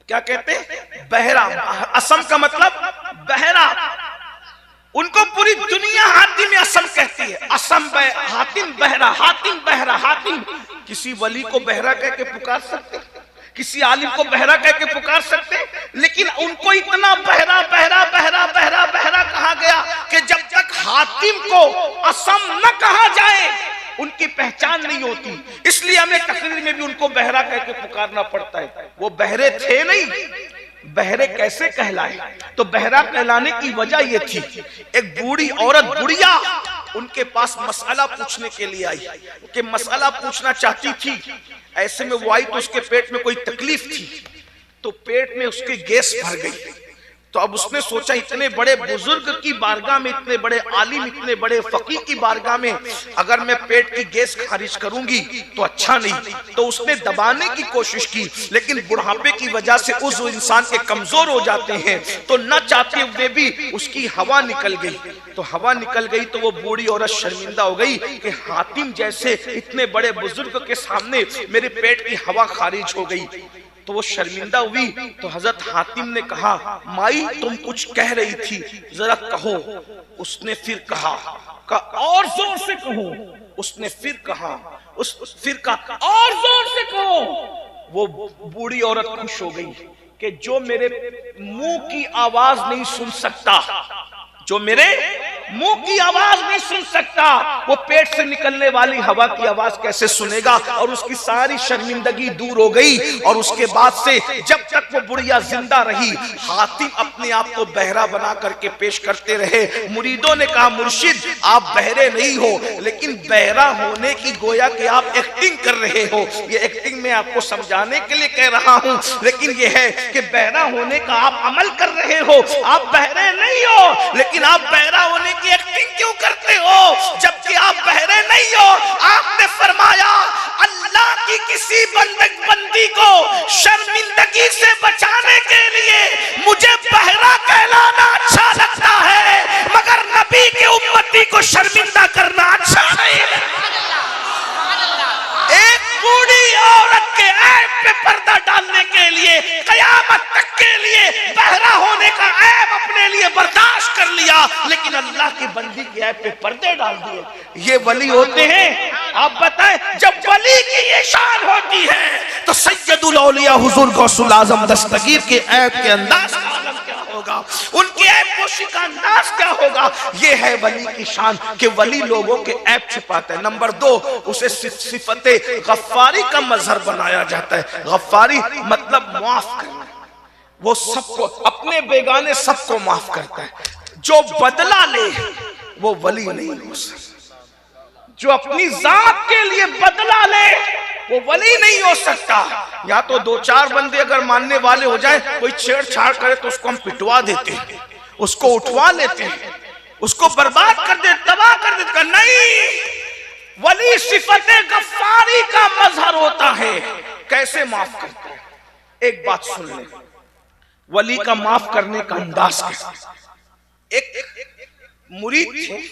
क्या कहते हैं? बहरा। असम का मतलब बहरा। उनको पूरी दुनिया हातिम असम कहती है। असम हातिम बहरा, हातिम बहरा, हातिम। किसी वली को बहरा कह के पुकार सकते, किसी आलिम को बहरा कह के पुकार सकते, लेकिन उनको इतना बहरा बहरा बहरा बहरा बहरा कहा गया कि जब तक हातिम को असम न कहा जाए उनकी पहचान नहीं होती। इसलिए हमें तकरीर में भी उनको बहरा कह के पुकारना पड़ता है। वो बहरे थे नहीं, बहरे कैसे कहलाए? तो बहरा कहलाने की वजह यह थी, एक बूढ़ी औरत बुढ़िया उनके पास मसला पूछने के लिए आई कि मसला पूछना चाहती थी। ऐसे में वो आई तो उसके पेट में कोई तकलीफ थी, तो पेट में उसके गैस भर गई। तो अब उसने सोचा इतने बड़े बुजुर्ग की बारगाह में, इतने बड़े आलिम, इतने बड़े फकीह की बारगाह में अगर मैं पेट की गैस खारिज करूंगी तो अच्छा नहीं। तो उसने दबाने की कोशिश की, लेकिन बुढ़ापे की वजह से उस इंसान के कमजोर हो जाते हैं, तो न चाहते हुए भी उसकी हवा निकल गई। तो हवा निकल गई तो वो बूढ़ी औरत शर्मिंदा हो गई कि हातिम जैसे इतने बड़े बुजुर्ग के सामने मेरे पेट की हवा खारिज हो गई। तो वो शर्मिंदा हुई। तो हजरत हातिम ने कहा, माई तुम कुछ कह रही थी, जरा कहो। उसने फिर कहा और जोर से कहो। उसने फिर कहा, फिर कहा और जोर से कहो। वो बूढ़ी औरत खुश हो गई कि जो मेरे मुंह की आवाज नहीं सुन सकता, जो मेरे मुंह की आवाज नहीं सुन सकता, वो पेट से निकलने वाली हवा की आवाज कैसे सुनेगा? और उसकी सारी शर्मिंदगी दूर हो गई। और उसके बाद से जब तक वो बुढ़िया जिंदा रही, हातिम अपने आप को बहरा बना करके पेश करते रहे। मुरीदों ने कहा, मुर्शिद आप बहरे नहीं हो, लेकिन बहरा होने की गोया कि आप एक्टिंग कर रहे हो। ये एक्टिंग मैं आपको समझाने के लिए कह रहा हूं, लेकिन ये है कि बहरा होने का आप अमल कर रहे हो। आप बहरे नहीं हो, लेकिन आप बहरा होने की एक्टिंग क्यों करते हो? जबकि आप बहरे नहीं हो। आपने फरमाया, अल्लाह की किसी बंदी को शर्मिंदगी से बचाने के लिए मुझे बहरा कहलाना अच्छा लगता है, मगर नबी को शर्मिंदा करना अच्छा नहीं है। एक बूढ़ी औरत के ऐब पे पर्दा डालने के लिए कयामत तक के लिए बहरा होने का ऐब अपने लिए बर्दाश्त कर लिया, लेकिन अल्लाह की बंदी के ऐब पे पर्दे डाल दिए। ये वली होते हैं? आप बताएं, जब वली की ये शान होती है तो सैयदुल औलिया हुजूर गौसुल आजम दस्तगीर के ऐब के अंदाज का आलम क्या होगा, उनके ऐब पोशी का अंदाज क्या होगा। ये है वली की शान कि वली लोगों के ऐब छिपाते हैं। नंबर 2, उसे सिफते गफ्फारी का मजहर बनाया जाता है। गफ्फारी मतलब माफ करना, वो सबको, अपने बेगाने सबको माफ करता है। जो बदला ले वो वली नहीं हो सकता। जो अपनी जात के लिए बदला ले वो वली नहीं हो सकता। या तो 2-4 बंदे अगर मानने वाले हो जाए, कोई छेड़छाड़ करे तो उसको हम पिटवा देते हैं, उसको उठवा लेते हैं, उसको बर्बाद कर दे, तबाह कर देते। नहीं, वली सिफते गफ्फारी का मजहर होता है। कैसे माफ करता है? एक बात सुन ले, वली का माफ करने का अंदाज कैसा। एक मुरीद थे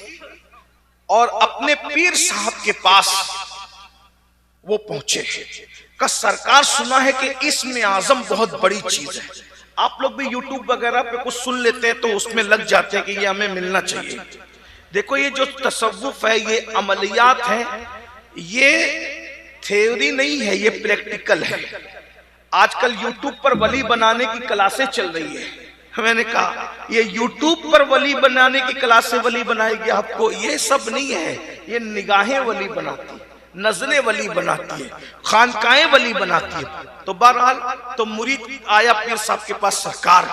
और अपने पीर साहब के पास वो पहुंचे का सरकार सुना है कि इसमें आजम बहुत बड़ी चीज है। आप लोग भी यूट्यूब वगैरह पे कुछ सुन लेते हैं तो उसमें लग जाते हैं कि ये हमें मिलना चाहिए। देखो, ये जो तसव्वुफ है, ये अमलियात है, ये थ्योरी नहीं है, ये प्रैक्टिकल है। आजकल यूट्यूब पर वली बनाने की क्लासें चल रही है। मैंने कहा ये यूट्यूब पर वली बनाने की क्लासें वली बनाएगी आपको, ये सब नहीं है। ये निगाहें वली बनाती है, नजरें वली बनाती है, खानकाएं वली बनाती है। तो बहरहाल तो मुरीद आया पीर साहब के पास, सरकार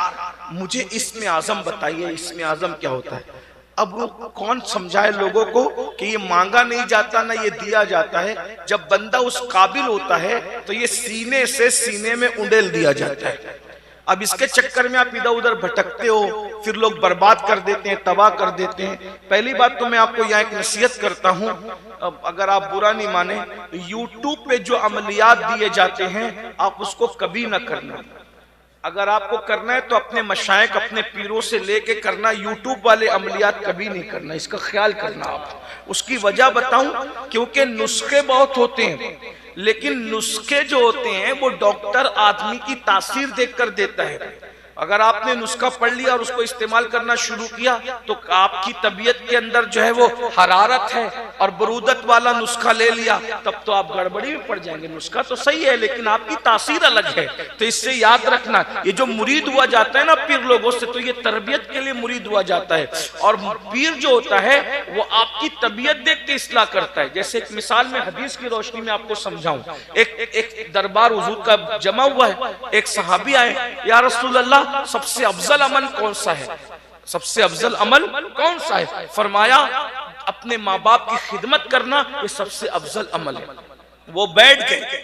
मुझे इसमें आजम बताइए, इसमें आजम क्या होता है। अब वो कौन समझाए लोगों को कि ये मांगा नहीं जाता ना ये दिया जाता है। जब बंदा उस काबिल होता है तो ये सीने से सीने में उंडेल दिया जाता है। अब इसके चक्कर में आप इधर उधर भटकते हो, फिर लोग बर्बाद कर देते हैं, तबाह कर देते हैं। पहली बात तो मैं आपको यहाँ एक नसीहत करता हूँ, अगर आप बुरा नहीं माने, यूट्यूब पे जो अमलियात दिए जाते हैं आप उसको कभी ना करना। अगर आपको करना है तो अपने मशाइख, अपने पीरों से लेके करना, यूट्यूब वाले अमलियात कभी नहीं करना। इसका ख्याल करना आप। उसकी वजह बताऊं, क्योंकि नुस्खे बहुत होते हैं, लेकिन नुस्खे जो होते हैं वो डॉक्टर आदमी की तासीर देखकर देता है। अगर आपने नुस्खा पढ़ लिया और उसको इस्तेमाल करना शुरू किया तो आपकी तबीयत के अंदर जो है वो हरारत है और बरूदत वाला नुस्खा ले लिया, तब तो आप गड़बड़ी में पड़ जाएंगे। नुस्खा तो सही है लेकिन आपकी तासीर अलग है। तो इससे याद रखना, ये जो मुरीद हुआ जाता है ना पीर लोगों से, तो ये तरबियत के लिए मुरीद हुआ जाता है। और पीर जो होता है वो आपकी तबीयत देख के इस्लाह करता है। जैसे एक मिसाल में हदीस की रोशनी में आपको समझाऊं, एक दरबार हुजूर का जमा हुआ है, एक सहाबी आए, या रसूल अल्लाह सबसे अफजल अमल कौन सा है? सबसे अफजल अमल कौन सा है? फरमाया अपने माँ बाप की खिदमत करना, ये सबसे अफजल अमल है। वो बैठ गए।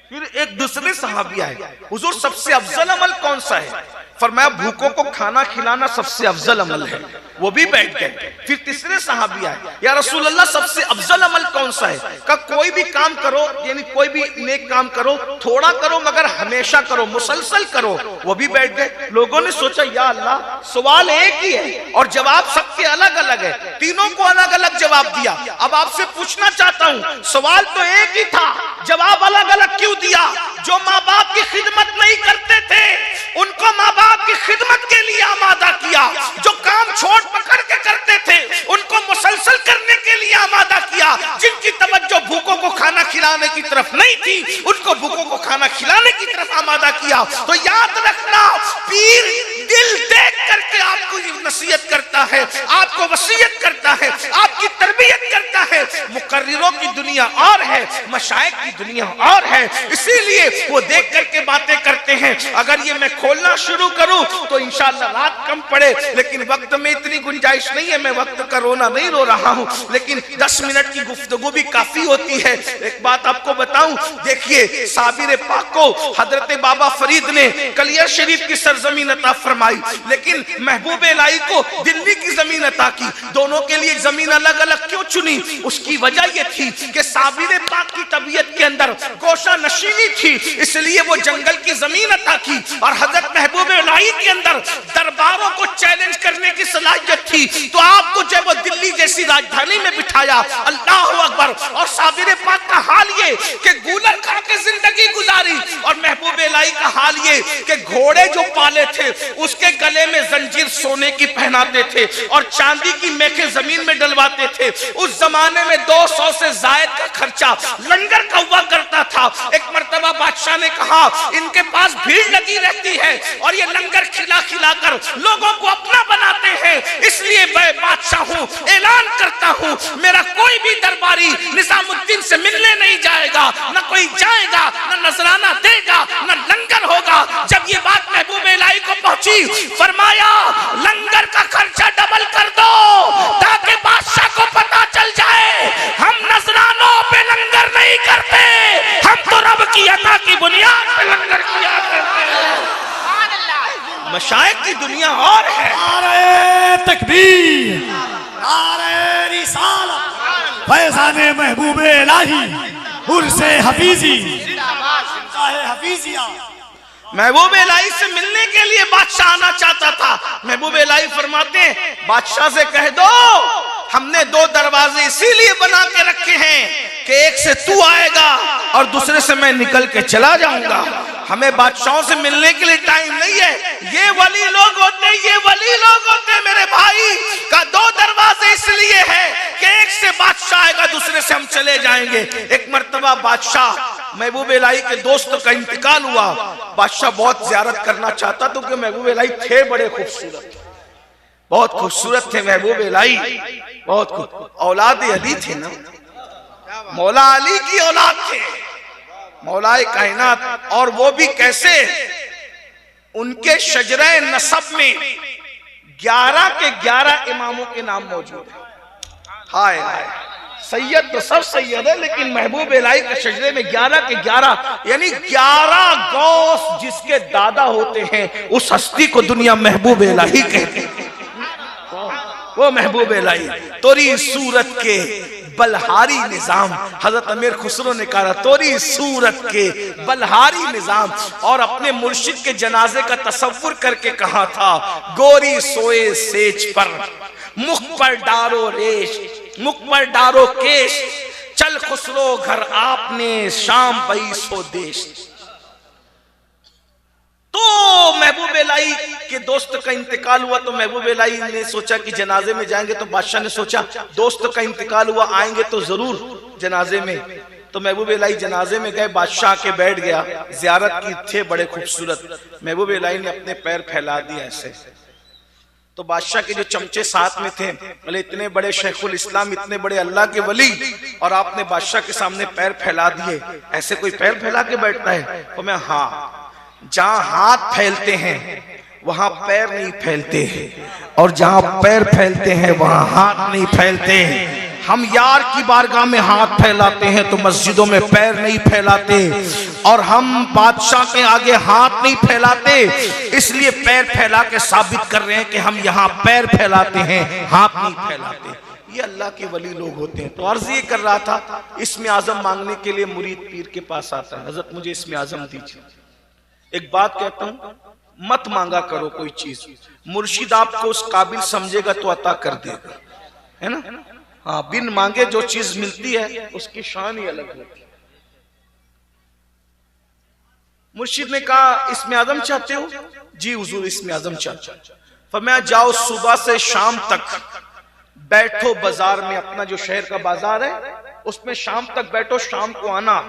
फिर एक दूसरे सहाबी आए, हुजूर सबसे अफजल अमल कौन सा है? फरमाया भूखों को खाना खिलाना सबसे अफजल अमल है। वो भी बैठ गए। फिर तीसरे सहाबी आए, या रसूल अल्लाह सबसे अफजल अमल कौन सा है? का कोई भी काम करो, यानी कोई भी नेक काम करो, थोड़ा करो मगर हमेशा करो, मुसलसल करो। वो भी बैठ गए। लोगों ने सोचा या अल्लाह सवाल एक ही है और जवाब सबके अलग अलग है, तीनों को अलग अलग जवाब दिया। अब आपसे पूछना चाहता हूँ, सवाल तो एक ही था, जवाब अलग अलग क्यों दिया? जो माँ बाप की खिदमत नहीं करते थे उनको माँ बाप की खिदमत के लिए आमादा किया, जो काम छोड़ पकड़ के करते थे उनको मुसलसल करने के लिए आमादा किया, जिनकी तवज्जो भूखों को खाना खिलाने की तरफ नहीं थी उनको भूखों को खाना खिलाने की तरफ आमादा किया। तो याद रखना, पीर दिल देख करके आपको नसीहत करता है, आपको वसीयत करता है, आपकी तरबियत करता है। मुकर्रिरों की दुनिया और है, मशाइख की दुनिया और है, इसीलिए वो देख करके बातें करते हैं। अगर ये मैं खोलना शुरू करूं तो इंशाअल्लाह रात कम पड़े, लेकिन वक्त में इतनी गुंजाइश नहीं है। मैं वक्त का रोना नहीं रो रहा हूं, लेकिन 10 मिनट की गुफ्तगू भी काफी होती है। एक बात आपको बताऊं, देखिए साबिर पाक को हजरत बाबा फरीद ने कलियर शरीफ की सरजमीन अता फरमाई, लेकिन महबूब इलाही को दिल्ली की जमीन अता की। दोनों के लिए जमीन अलग अलग क्यों चुनी? उसकी वजह यह थी कि साबिर पाक की तबीयत के अंदर गोशा नशीनी थी, इसलिए वो जंगल की जमीन अता की। और हजरत महबूब इलाही के अंदर दरबारों को चैलेंज करने की सलाहियत थी, तो आपको जब वो दिल्ली जैसी राजधानी में बिठाया। अल्लाह अकबर। और साबिर पाक का हाल ये कि गूलर खा के जिंदगी गुजारी, और महबूब इलाही का हाल ये कि घोड़े जो पाले थे उसके गले में जंजीर सोने की पहनाते थे और चांदी की मेखें जमीन में डलवाते थे। उस जमाने में 200 से जायद का खर्चा लंगर का हुआ करता था। एक मर्तबा बादशाह ने कहा, इनके पास भीड़ लगी रहती है और ये लंगर खिला खिला कर लोगों को अपना बनाते हैं, इसलिए मैं बादशाह हूं, ऐलान करता हूं, मेरा कोई भी दरबारी निजामुद्दीन से मिलने नहीं जाएगा, न कोई जाएगा, न नजराना देगा, न लंगर होगा। जब ये बात महबूब इलाही को पहुंची, फरमाया लंगर का खर्चा डबल कर दो ताकि बादशाह को पता चल जाए हम नजरानों पे लंगर नहीं करते, हम तो रब की अता की बुनियाद पे लंगर किया करते हैं। मशाइख की दुनिया और है। नारे तकबीर, नारे रिसालत, फैज़ाने महबूबे इलाही, उर्से हफीजी, हफीजिया। महबूब इलाही से मिलने के लिए बादशाह आना चाहता था। महबूब इलाही फरमाते हैं, बादशाह से कह दो हमने 2 दरवाजे इसीलिए बना के रखे हैं कि एक से तू आएगा और दूसरे से मैं निकल के चला जाऊंगा। हमें बादशाहों से मिलने के लिए टाइम नहीं है, ये वली लोग होते, ये वली लोग होते मेरे भाई। का 2 दरवाजे इसलिए है कि एक से बादशाह आएगा, दूसरे से हम चले जाएंगे। एक मर्तबा बादशाह महबूब इलाही के दोस्त का इंतकाल हुआ। बादशाह बहुत ज़ियारत करना चाहता तो कि महबूब इलाही थे बड़े खूबसूरत, बहुत खूबसूरत थे महबूब इलाही, बहुत औलाद अली थे ना, मौला अली की औलाद थे, मौलाए कायनात। और वो भी कैसे? उनके शजरे नसब में 11 के 11 इमामों के नाम मौजूद है। हाय हाय, सैयद तो सब सैयद है, लेकिन महबूब इलाही के शजरे में 11 के 11 यानी 11 गौस जिसके दादा होते हैं, उस हस्ती को दुनिया महबूब इलाही कहते हैं। वो महबूब इलाही तोरी सूरत के बलहारी निजाम, हजरत अमीर खुसरो ने कहा तोरी सूरत के बलहारी निजाम। और अपने मुर्शिद के जनाजे का तसव्वुर करके कहा था, गोरी सोए सेज पर मुख पर डारो रेश, मुख पर डारो केश, चल खुसरो घर आपने शाम बई सो देश। तो महबूब इलाही के दोस्त का इंतकाल हुआ, तो महबूब इलाही ने सोचा कि जनाजे में जाएंगे, तो बादशाह ने सोचा दोस्त का इंतकाल हुआ, आएंगे तो जरूर जनाजे में। तो महबूब इलाही जनाजे में गए, बादशाह के बैठ गया, जियारत की थे बड़े खूबसूरत। महबूब इलाही ने अपने पैर फैला दिए ऐसे, तो बादशाह के जो चमचे साथ में थे बोले इतने बड़े शेखुल इस्लाम, इतने बड़े अल्लाह के वली, और आपने बादशाह के सामने पैर फैला दिए, ऐसे कोई पैर फैला के बैठता है? तो मैं हाँ, जहां हाथ फैलते हैं वहां पैर नहीं फैलते हैं, और जहां पैर फैलते हैं वहां हाथ नहीं फैलते हैं। हम यार की बारगाह में हाथ फैलाते हैं तो मस्जिदों में पैर नहीं फैलाते, और हम बादशाह के आगे हाथ नहीं फैलाते, इसलिए पैर फैला के साबित कर रहे हैं कि हम यहाँ पैर फैलाते हैं, हाथ नहीं फैलाते। ये अल्लाह के वली लोग होते हैं। तो अर्ज ये कर रहा था, इसमें आजम मांगने के लिए मुरीद पीर के पास आता है, हजरत मुझे इसमें आजम दीजिए। एक बात कहता हूं, मत मांगा करो कोई चीज, मुर्शिद आपको उस काबिल समझेगा तो अता कर देगा, है ना? हाँ, बिन मांगे जो चीज मिलती है उसकी शान ही अलग होती है। मुर्शिद ने कहा इसमें आजम चाहते हो? जी हुजूर इसमें आजम चाहते हो। फरमाया जाओ सुबह से शाम तक बैठो बाजार में, अपना जो शहर का बाजार है उसमें शाम तक बैठो, शाम को आना,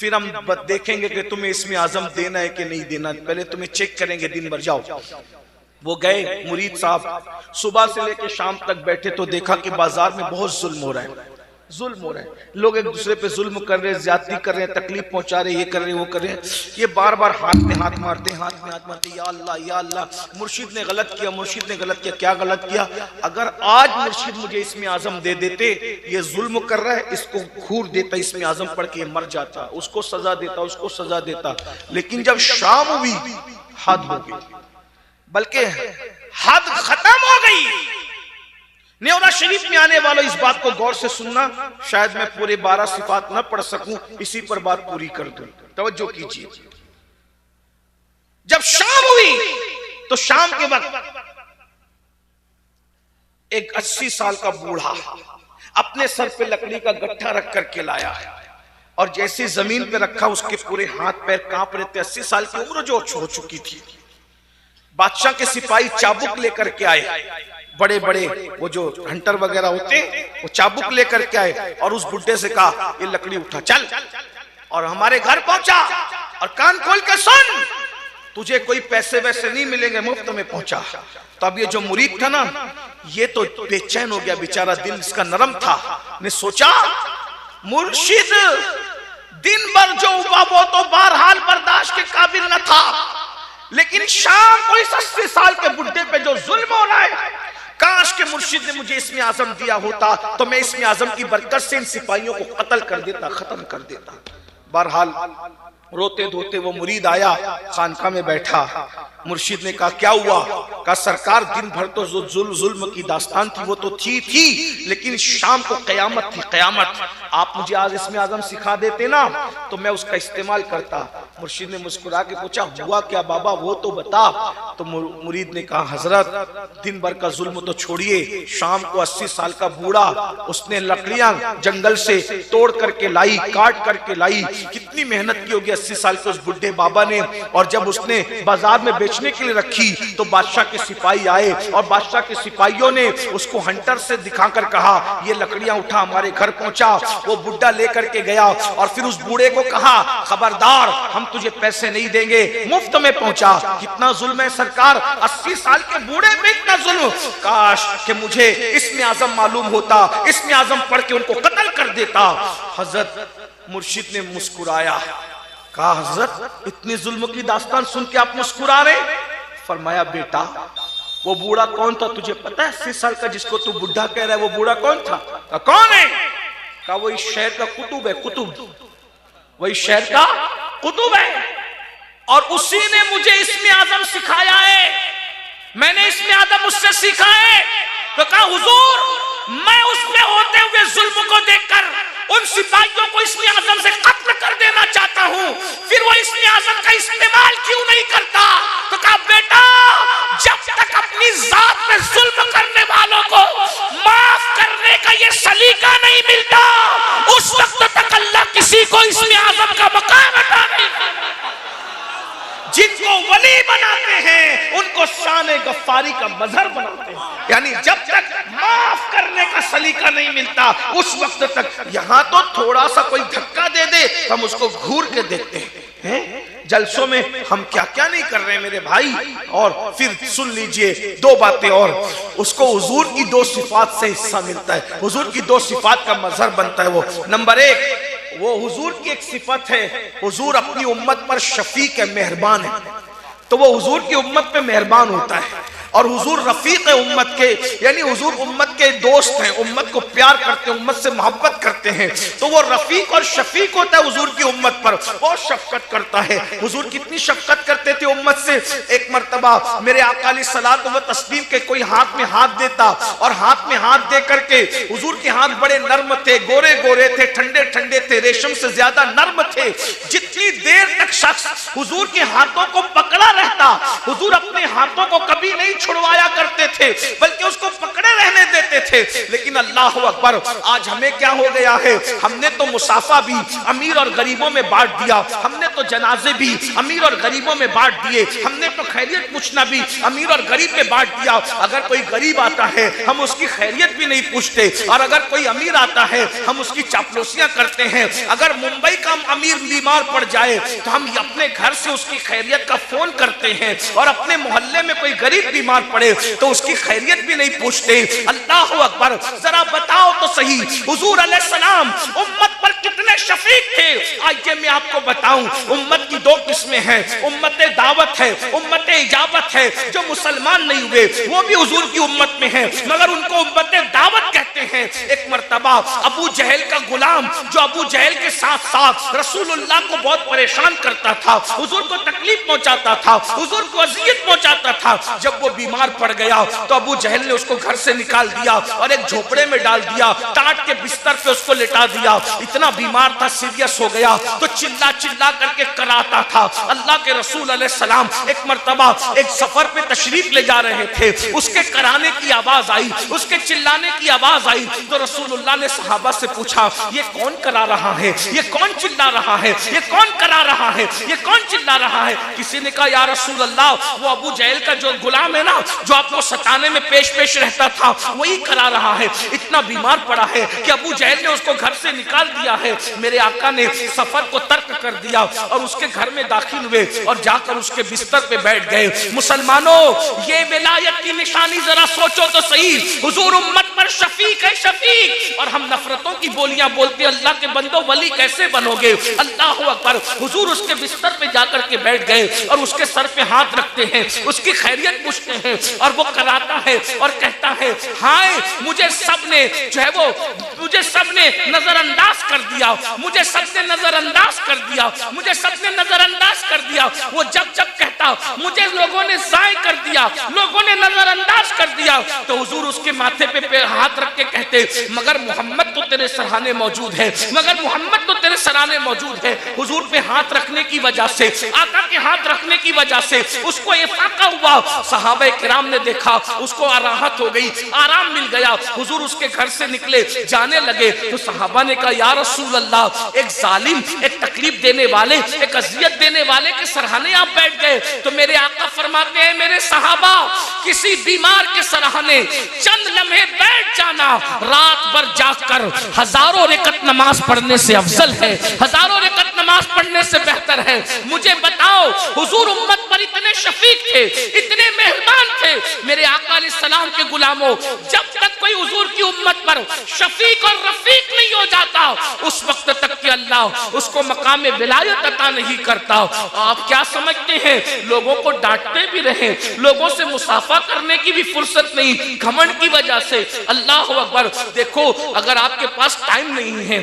फिर हम देखेंगे कि तुम्हें इसमें आजम देना है कि नहीं देना, पहले तुम्हें चेक करेंगे, दिन भर जाओ। वो गए मुरीद साहब, सुबह से लेकर शाम तक बैठे, तो देखा कि बाजार में बहुत जुल्म हो रहा है, जुल्म हो रहा है, लोग एक दूसरे पे जुल्म कर रहे हैं, ज्यादती कर रहे हैं, तकलीफ पहुंचा रहे हैं, ये कर रहे हैं, वो कर रहे हैं। ये बार बार हाथ में हाथ मारते हैं, हाथ में हाथ मारते, या अल्लाह या अल्लाह, मुर्शिद ने गलत किया, मुर्शिद ने गलत किया। क्या गलत किया? अगर आज मुर्शिद मुझे इसमें आजम दे देते, ये जुल्म कर रहा है, इसको घूर देता, इसमें आजम पढ़ के ये मर जाता, उसको सजा देता, उसको सजा देता। लेकिन जब शाम हुई हद हो गई, बल्कि हद खत्म हो गई। न्योरा शरीफ में आने वालों इस बात को गौर से सुनना, शायद मैं पूरे 12 सिफात न पढ़ सकूं, इसी पर बात पूरी कर दूं। तवज्जो कीजिए। जब शाम हुई तो शाम के वक्त एक 80 साल का बूढ़ा अपने सर पे लकड़ी का गट्ठा रख करके लाया और जैसे जमीन पे रखा उसके पूरे हाथ पैर कांप रहे थे। 80 साल की उम्र जो हो चुकी थी। बादशाह के सिपाही चाबुक लेकर के आए, बड़े बड़े वो जो हंटर वगैरह होते वो चाबुक लेकर के आए और उस बुड्ढे से कहा ये लकड़ी उठा चल, और हमारे घर पहुंचा और कान खोल के सुन, तुझे कोई पैसे वैसे नहीं मिलेंगे, मुफ्त में पहुंचा। तो अब ये जो मुरीद था ना, ये तो बेचैन हो गया बेचारा, दिल इसका नरम था। ने सोचा मुर्शिद दिन भर जो हुआ वो तो बहरहाल बर्दाश्त के काबिल न था, लेकिन शाम को इस 80 साल के बुढ़े पे जो जुल्म हो रहा है, काश के मुर्शिद ने मुझे इसमें आजम दिया होता तो मैं इसमें आजम की बरकत से इन सिपाहियों को कत्ल कर देता, खत्म कर देता। बहरहाल रोते धोते वो मुरीद आया, खानका में बैठा। मुर्शिद ने कहा क्या हुआ? कहा सरकार दिन भर तो जो जुल्म की दास्तान थी वो तो थी, लेकिन शाम को कयामत थी, कयामत। आप मुझे आज इसमें आजम सिखा देते ना तो मैं उसका इस्तेमाल करता। मुर्शिद ने मुस्कुरा के पूछा हुआ क्या बाबा, वो तो बता। तो मुरीद ने कहा हजरत दिन भर का जुल्म तो छोड़िए, शाम को 80 साल का बूढ़ा उसने लकड़ियां जंगल से तोड़ करके लाई, काट करके लाई। कितनी मेहनत की होगी 80 साल के उस बुढ़े बाबा ने। और जब उसने बाजार में बेचने के लिए रखी तो बादशाह के सिपाही आए और बादशाह के सिपाहियों ने उसको हंटर से दिखाकर कहा ये लकड़ियां उठा, हमारे घर पहुंचा। वो बुढ़ा लेकर के गया और फिर उस बूढ़े को कहा खबरदार हम तुझे पैसे नहीं देंगे, मुफ्त में पहुंचा। कितना जुल्म है सरकार, 80 साल के बूढ़े पे इतना जुल्म। काश कि मुझे इसमें आजम मालूम होता, इसमें आजम पढ़ के उनको कत्ल कर देता। हजरत मुर्शिद ने मुस्कुराया, कहा हजरत इतनी जुल्म की दास्तान सुन के आप मुस्कुरा रहे? फरमाया बेटा वो बूढ़ा कौन था तुझे पता है? 80 साल का जिसको तू बुढ़ा कह रहा है वो बूढ़ा कौन था? कौन है? कहा वही शहर का कुतुब है, कुतुब, वही शहर का कुतुब है, और उसी ने मुझे इसमें आजम सिखाया है, मैंने इसमें आजम उससे सीखा है। तो कहा हुजूर मैं उसमें होते हुए जुल्म को देखकर उन सिपाहियों को इसमें आजम से कत्ल कर देना चाहता हूं, फिर वो इसमें आजम का इस्तेमाल क्यों नहीं करता? तो कहा बेटा जब तक अपनी जात में जुल्म करने वालों को माफ करने का ये सलीका नहीं मिलता, उस वक्त तक अल्लाह किसी को इसमें आजम का मकाम अता नहीं करता। जिनको वली बनाते हैं उनको शान गफ्फारी का मजहर बनाते हैं। यानी जब तक माफ करने का सलीका नहीं मिलता उस वक्त तक, यहां तो थोड़ा सा कोई धक्का दे दे हम उसको घूर के देखते हैं। जलसों में हम क्या क्या नहीं कर रहे हैं मेरे भाई। और फिर सुन लीजिए दो बातें और, उसको हुजूर की 2 सिफात से हिस्सा मिलता है, हुजूर की 2 सिफात का मजहर बनता है। वो नंबर 1 वो हुजूर की एक सिफत है, हुजूर अपनी उम्मत पर शफीक है, मेहरबान है। तो वो हुजूर की उम्मत पे मेहरबान होता है। और हुजूर रफीक है उम्मत के, यानी हुजूर उम्मत के दोस्त हैं, उम्मत को प्यार करते हैं, उम्मत से मोहब्बत करते हैं। तो वो रफीक और शफीक होता है हुजूर की उम्मत पर, बहुत शफकत करता है। हुजूर कितनी शफकत करते थे उम्मत से। एक मर्तबा मेरे आका अलैहिस्सलातु व तस्लीम के कोई हाथ में हाथ देता और हाथ में हाथ दे करके, हुजूर के हाथ बड़े नर्म थे, गोरे गोरे थे, ठंडे ठंडे थे, रेशम से ज्यादा नर्म थे। जितनी देर तक शख्स हुजूर के हाथों को पकड़ा रहता, हुजूर अपने हाथों को कभी नहीं छुड़वाया करते थे, बल्कि उसको पकड़े रहने देते थे। लेकिन अल्लाह अकबर, आज हमें क्या हो गया है, हमने तो मुसाफा भी अमीर और गरीबों में बांट दिया, हमने तो जनाजे भी अमीर और गरीबों में बांट दिए, हमने तो खैरियत पूछना भी अमीर और गरीब में बांट दिया। अगर कोई गरीब आता है हम उसकी खैरियत भी नहीं पूछते, और अगर कोई अमीर आता है हम उसकी चापलूसियां करते हैं। अगर मुंबई का अमीर बीमार पड़ जाए तो हम अपने घर से उसकी खैरियत का फोन करते हैं, और अपने मोहल्ले में कोई गरीब बीमार पड़े तो उसकी खैरियत भी नहीं पूछते। अल्लाह अकबर, जरा बताओ तो सही, हुजूर अलैहिस्सलाम उम्मत पर कितने शफीक थे। आइए मैं आपको बताऊं, उम्मत की दो किस्में हैं, उम्मत दावत है, उम्मत इजाबत है। जो मुसलमान नहीं हुए वो भी हुजूर की उम्मत में है, मगर उनको उम्मत दावत कहते हैं। एक मर्तबा अबू जहल का गुलाम, जो अबू जहल के साथ साथ रसूलुल्लाह को बहुत परेशान करता था, हुजूर को तकलीफ पहुंचाता था, हुजूर को अजियत पहुंचाता था, जब वो बीमार पड़ गया तो अबू जहल ने उसको घर से निकाल दिया और एक झोपड़े में डाल दिया, टाट के बिस्तर पे उसको लिटा दिया। इतना बीमार था, सीरियस हो गया तो चिल्ला चिल्ला करके कराता था। अल्लाह के रसूल अलैहि सलाम एक मर्तबा एक सफर पे तशरीफ ले जा रहे थे, उसके कराने की आवाज आई, उसके चिल्लाने की आवाज आई तो रसूलुल्लाह ने सहाबा से पूछा, ये कौन करा रहा है, ये कौन चिल्ला रहा है, ये कौन करा रहा है, ये कौन चिल्ला रहा है। किसी ने कहा, या रसूल अल्लाह, वो अबू जहल का जो गुलाम है ना, जो आपको सताने में पेश पेश रहता था, वही करा रहा है। इतना बीमार पड़ा है कि अबू जहल ने उसको घर से निकाल दिया है। मेरे आका ने सफर को तर्क कर दिया और उसके घर में दाखिल हुए और जाकर उसके बिस्तर पे बैठ गए। मुसलमानों, ये विलायत की निशानी जरा सोचो तो सही, हुजूर उम्मत पर शफीक है, शफीक, और हम नफरतों की बोलियां बोलते, अल्लाह के बंदो वली कैसे बनोगे। अल्लाह अकबर। हुजूर उसके बिस्तर पे जाकर के बैठ गए और उसके सर पे हाथ रखते हैं, उसकी खैरियत पूछते हैं और वो कराता है और कहता है, हाय मुझे सबने जो है वो मुझे सबने नजरअंदाज कर दिया, मुझे सबने नजरअंदाज कर दिया, मुझे सबने नजरअंदाज कर दिया। वो जब जब कहता, मुझे लोगों ने ज़ाय कर दिया, लोगों ने नजरअंदाज कर दिया, तो हुजूर उसके माथे पे हाथ रख के कहते, मगर मोहम्मद तो तेरे सराहने मौजूद है, मगर मोहम्मद तो तेरे सराहने मौजूद है। हुजूर पे हाथ रखने की वजह से, आका के हाथ रखने की वजह से उसको इफाका हुआ। सहाबा किराम ने देखा, उसको राहत हो गई, आराम मिल गया। हुजूर उसके घर से निकले, जाने लगे तो सहाबा ने कहा, या रसूल अल्लाह, एक जालिम, एक तकलीफ देने वाले, एक अजियत देने वाले के सराहने आप बैठ गए। तो मेरे आका फरमाते हैं, मेरे सहाबा, किसी बीमार के सराहने चंद लम्हे बैठ जाना रात भर जाकर हजारों रकत नमाज पढ़ने से अफजल है, हजारों रकत नमाज पढ़ने से बेहतर है। मुझे बताओ, हुजूर उम्मत पर इतने शफीक थे, इतने मेहरबान थे। मेरे आका अलैहिस्सलाम के गुलामों, जब तक कोई हुजूर की उम्मत पर शफीक और रफीक नहीं हो जाता, उस वक्त तक कि अल्लाह उसको मकाम विलायत अता नहीं करता। आप क्या समझते हैं, लोगों को डांटते भी रहे, लोगों से मुसाफा करने की भी फुर्सत नहीं, घमंड की वजह से। अल्लाह अकबर। देखो, अगर आपके पास टाइम नहीं है,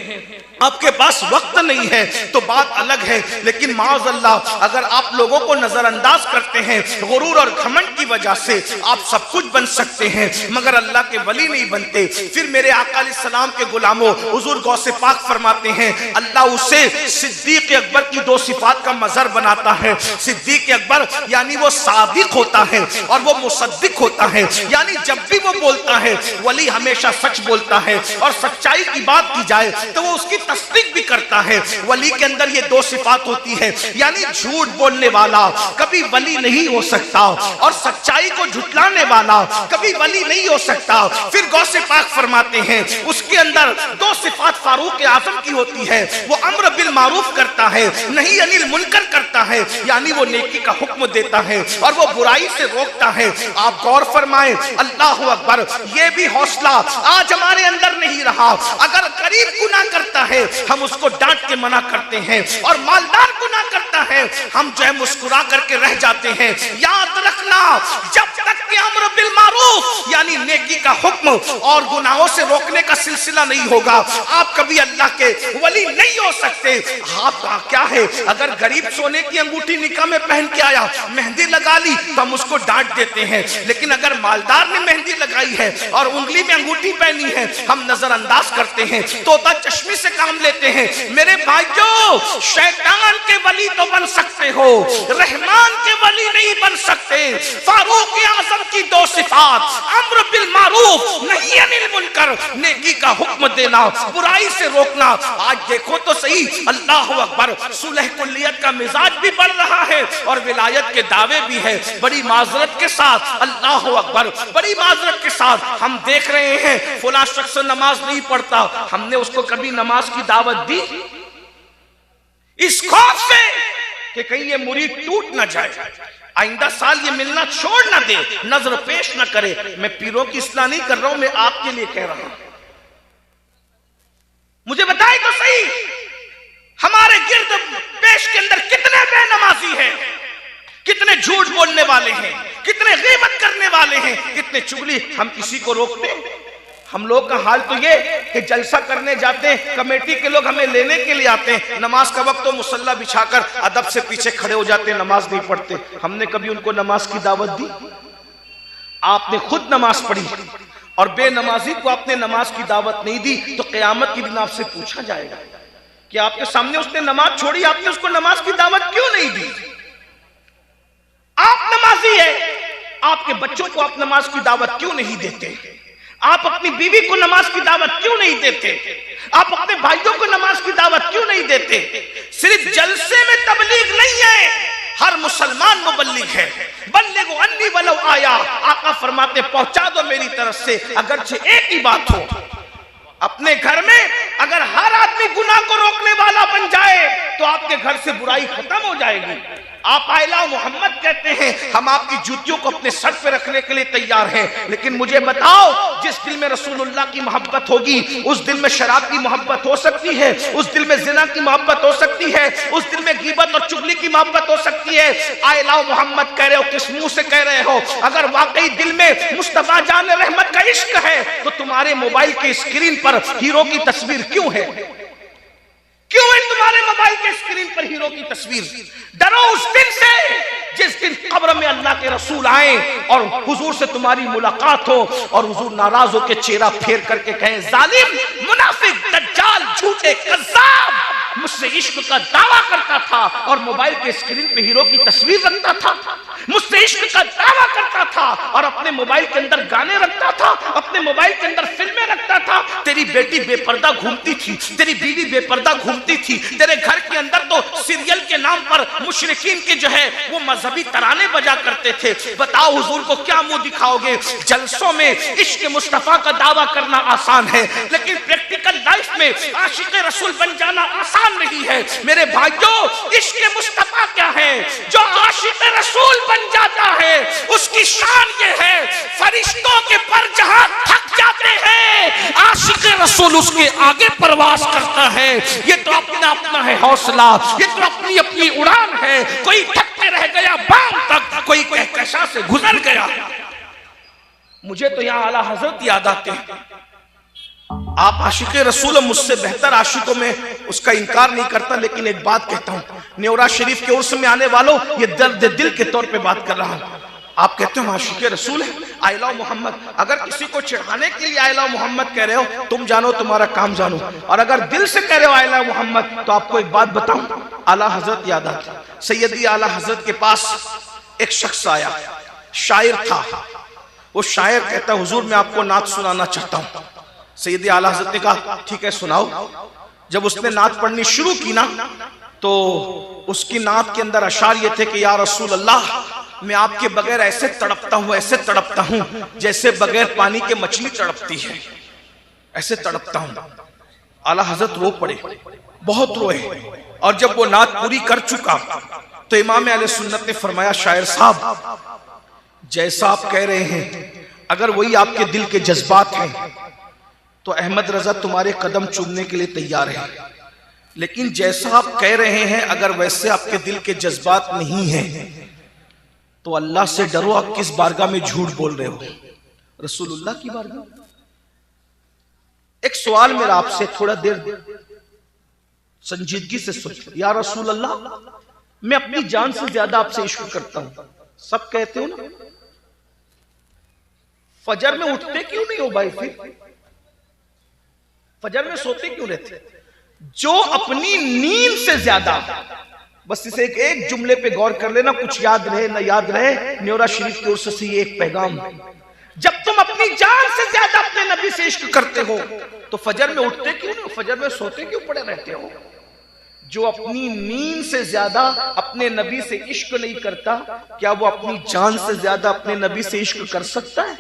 आपके पास वक्त नहीं है तो बात अलग है, लेकिन माज़ अल्लाह अगर आप लोगों को नजरअंदाज करते हैं, गुरूर और घमंड की वजह से आप सब कुछ बन सकते हैं मगर अल्लाह के वली नहीं बनते। फिर मेरे आका अलैहिस्सलाम के गुलामों, हुजूर गौसे पाक फरमाते हैं, अल्लाह उसे सिद्दीक अकबर की दो सिफात का मजहर बनाता है। सिद्दीक अकबर यानी वो सादिक होता है और वो मुसद्दिक होता है, यानी जब भी वो बोलता है, वली हमेशा सच बोलता है और सच्चाई की बात की जाए तो वो उसकी तस्दीक भी करता है। वली के अंदर ये दो सिफात होती है, यानी झूठ बोलने वाला कभी वली नहीं हो सकता और सच्चाई को झुटलाने वाला कभी वली नहीं हो सकता। फिर गौसे पाक फरमाते हैं, उसके अंदर दो सिफात फारूक आजम की होती है, वो अम्र बिल मारूफ करता है, नहीं अनिल मुनकर करता है, यानी वो नेकी का हुक्म देता है और वो बुराई से रोकता है। आप गौर फरमाएं, अल्लाह अकबर, ये भी हौसला आज हमारे अंदर नहीं रहा। अगर गरीब गुनाह करता है हम उसको डांट के मना करते हैं और मालदार गुनाह करता है हम जो है मुस्कुरा करके रह जाते हैं। याद रखना, जब तक कि अम्र बिल मारूफ यानी नेकी का हुक्म और गुनाहों से रोकने का सिलसिला नहीं होगा, आप कभी अल्लाह के वली नहीं हो सकते। आप क्या है, अगर गरीब सोने की अंगूठी निकाह में पहन के आया, मेहंदी लगा ली तो हम उसको डांट देते हैं, लेकिन अगर मालदार ने मेहंदी लगाई है और उंगली में अंगूठी पहनी है हम नजरअंदाज करते हैं, तोता चश्मे से काम लेते हैं। मेरे भाइयों, शैतान के वली तो बन सकते हो, रहमान के वली नहीं बन सकते। फारूक आजम की दो सिफात, अम्र बिल मारूफ, नही अनिल मुनकर, नेकी का हुक्म देना, बुराई से रोकना। आज देखो तो सही, अल्लाह अकबर, सुलह कुल्लियत का मिजाज भी बढ़ रहा है और विलायत के दावे भी है। बड़ी माजरत के साथ, अल्लाह अकबर, बड़ी माजरत के साथ हम देख रहे हैं फला शख्स नमाज नहीं पढ़ता, हमने उसको कभी नमाज की दावत दी इस खौफ से कि कहीं ये मुरीद टूट ना जाए, आइंदा साल ये मिलना छोड़ ना दे, नजर पेश ना करे। मैं पीरों की इस्लाह नहीं कर रहा हूं, मैं आपके लिए कह रहा हूं। मुझे बताए तो सही, हमारे गिर्द पेश के अंदर कितने बेनमाजी हैं, कितने झूठ बोलने वाले हैं, कितने गीबत करने वाले हैं, कितने चुगली। हम किसी को रोकते हैं? हम लोग का हाल तो ये कि जलसा करने जाते हैं, कमेटी के लोग हमें लेने के लिए आते हैं, नमाज का वक्त तो मुसल्ला बिछाकर अदब से पीछे खड़े हो जाते हैं, नमाज नहीं पढ़ते। हमने कभी उनको नमाज की दावत दी? आपने खुद नमाज पढ़ी और बेनमाजी को आपने नमाज की दावत नहीं दी, तो क़यामत के दिन आपसे पूछा जाएगा कि आपके सामने उसने नमाज छोड़ी, आपने उसको नमाज की दावत क्यों नहीं दी? आप नमाजी है, आपके बच्चों को आप नमाज की दावत क्यों नहीं देते? आप अपनी बीवी को नमाज की दावत क्यों नहीं देते? आप अपने भाइयों को नमाज की दावत क्यों नहीं देते? सिर्फ जलसे में तबलीग नहीं है, हर मुसलमान मुबल्लिग है। बल्लिगु अन्नी वलौ आया, आका फरमाते पहुंचा दो मेरी तरफ से अगरचे एक ही बात हो। अपने घर में अगर हर आदमी गुनाह को रोकने वाला बन जाए तो आपके घर से बुराई खत्म हो जाएगी। आप आइला मोहम्मद कहते हैं, हम आपकी जूतियों को अपने सर पे रखने के लिए तैयार हैं, लेकिन मुझे बताओ, जिस दिल में रसूलुल्लाह की मोहब्बत होगी उस दिल में शराब की मोहब्बत हो सकती है, उस दिल में जिना की मोहब्बत हो सकती है, उस दिल में गीबत और चुगली की मोहब्बत हो सकती है। आइला मोहम्मद कह रहे हो, किस मुंह से कह रहे हो? अगर वाकई दिल में मुस्तफा जान रहमत का इश्क है तो तुम्हारे मोबाइल की स्क्रीन पर हीरो की तस्वीर क्यों है? क्यों है तुम्हारे मोबाइल के स्क्रीन पर हीरो की तस्वीर? डरो उस दिन से जिस दिन कब्र में अल्लाह के रसूल आए और हुजूर से तुम्हारी मुलाकात हो और हुजूर नाराज होकर चेहरा फेर करके कहें, जालिम, मुनाफिक, दज्जाल, झूठे, कज़्ज़ाब, मुझसे इश्क का दावा करता था और मोबाइल के स्क्रीन पे हीरो की तस्वीर रखता था, मुझसे इश्क का दावा करता था और अपने मोबाइल के अंदर गाने रखता था, अपने मोबाइल के अंदर फिल्में रखता था। तेरी बेटी बेपर्दा घूमती थी, तेरी बीवी बेपर्दा घूमती थी, तेरे घर के अंदर तो सीरियल के नाम पर मुशरिकीन के जो है वो मजहबी तराने बजा करते थे। बताओ हुजूर को क्या मुंह दिखाओगे? जलसों में इश्क मुस्तफा का दावा करना आसान है, लेकिन प्रैक्टिकल लाइफ में आशिक रसूल बन जाना आसान नहीं है। मेरे भाइयों, इश्क मुस्तफा क्या है? जो आशिक रसूल बन जाता है उसकी शान ये है, फरिश्तों के पर जहां थक जाते हैं आशिक रसूल उसके आगे परवास करता है। ये तो अपना अपना है हौसला, ये तो अपनी अपनी उड़ान है। कोई थकते रह गया बाम तक, कोई कहकशा से गुजर गया। मुझे तो यहाँ आला हजरत याद आते हैं। आप आशिक रसूल, मुझसे बेहतर आशिकों में उसका इनकार नहीं करता, लेकिन एक बात कहता हूं, न्योरा शरीफ के उर्स में आने वालों, ये दर्द दिल के तौर पे बात कर रहा हूं। आप कहते हो आशिक रसूल है, आइला मोहम्मद। अगर किसी को चिढ़ाने के लिए आइला मोहम्मद कह रहे हो, तुम जानो तुम्हारा काम जानो, और अगर दिल से कह रहे हो आइला मोहम्मद, तो आपको एक बात बताऊं, आला हजरत याद आती। सैयदी आला हजरत के पास एक शख्स आया, शायर था। वो शायर कहता, हुजूर मैं आपको नात सुनाना चाहता हूं। सैयदी आला हजरत ने कहा, ठीक है सुनाओ। जब उसने नात पढ़नी शुरू की ना, तो उसकी नात के अंदर अशार ये थे कि या रसूल अल्लाह, मैं आपके बगैर ऐसे तड़पता हूं, ऐसे तड़पता हूं जैसे बगैर पानी के मछली तड़पती है, ऐसे तड़पता हूं। आला हजरत रो पड़े, बहुत रोए, और जब वो नात पूरी कर चुका तो इमाम अहले सुन्नत ने फरमाया, शायर साहब जैसा आप कह रहे हैं अगर वही आपके दिल के जज्बात हैं तो अहमद रजा तुम्हारे कदम चूमने के लिए तैयार है, लेकिन जैसा आप कह रहे हैं अगर वैसे आपके दिल के जज्बात नहीं हैं तो अल्लाह से डरो, आप किस बारगाह में झूठ बोल रहे हो? रसूलुल्लाह की बारगाह। एक सवाल मेरा आपसे, थोड़ा देर संजीदगी से सोचो। या रसूल अल्लाह, मैं अपनी जान से ज्यादा आपसे इश्क करता हूं, सब कहते हो ना, फजर में उठते क्यों नहीं हो भाई? फिर फजर में सोते क्यों रहते? जो अपनी नींद से ज्यादा, बस इसे एक जुमले पे गौर कर लेना, कुछ याद रहे ना याद रहे, न्योरा शरीफ की ओर से एक पैगाम, जब तुम अपनी जान से ज्यादा अपने नबी से इश्क करते हो तो फजर में उठते क्यों नहीं? फजर में सोते क्यों पड़े रहते हो? जो अपनी नींद से ज्यादा अपने नबी से इश्क नहीं करता, क्या वो अपनी जान से ज्यादा अपने नबी से इश्क कर सकता है?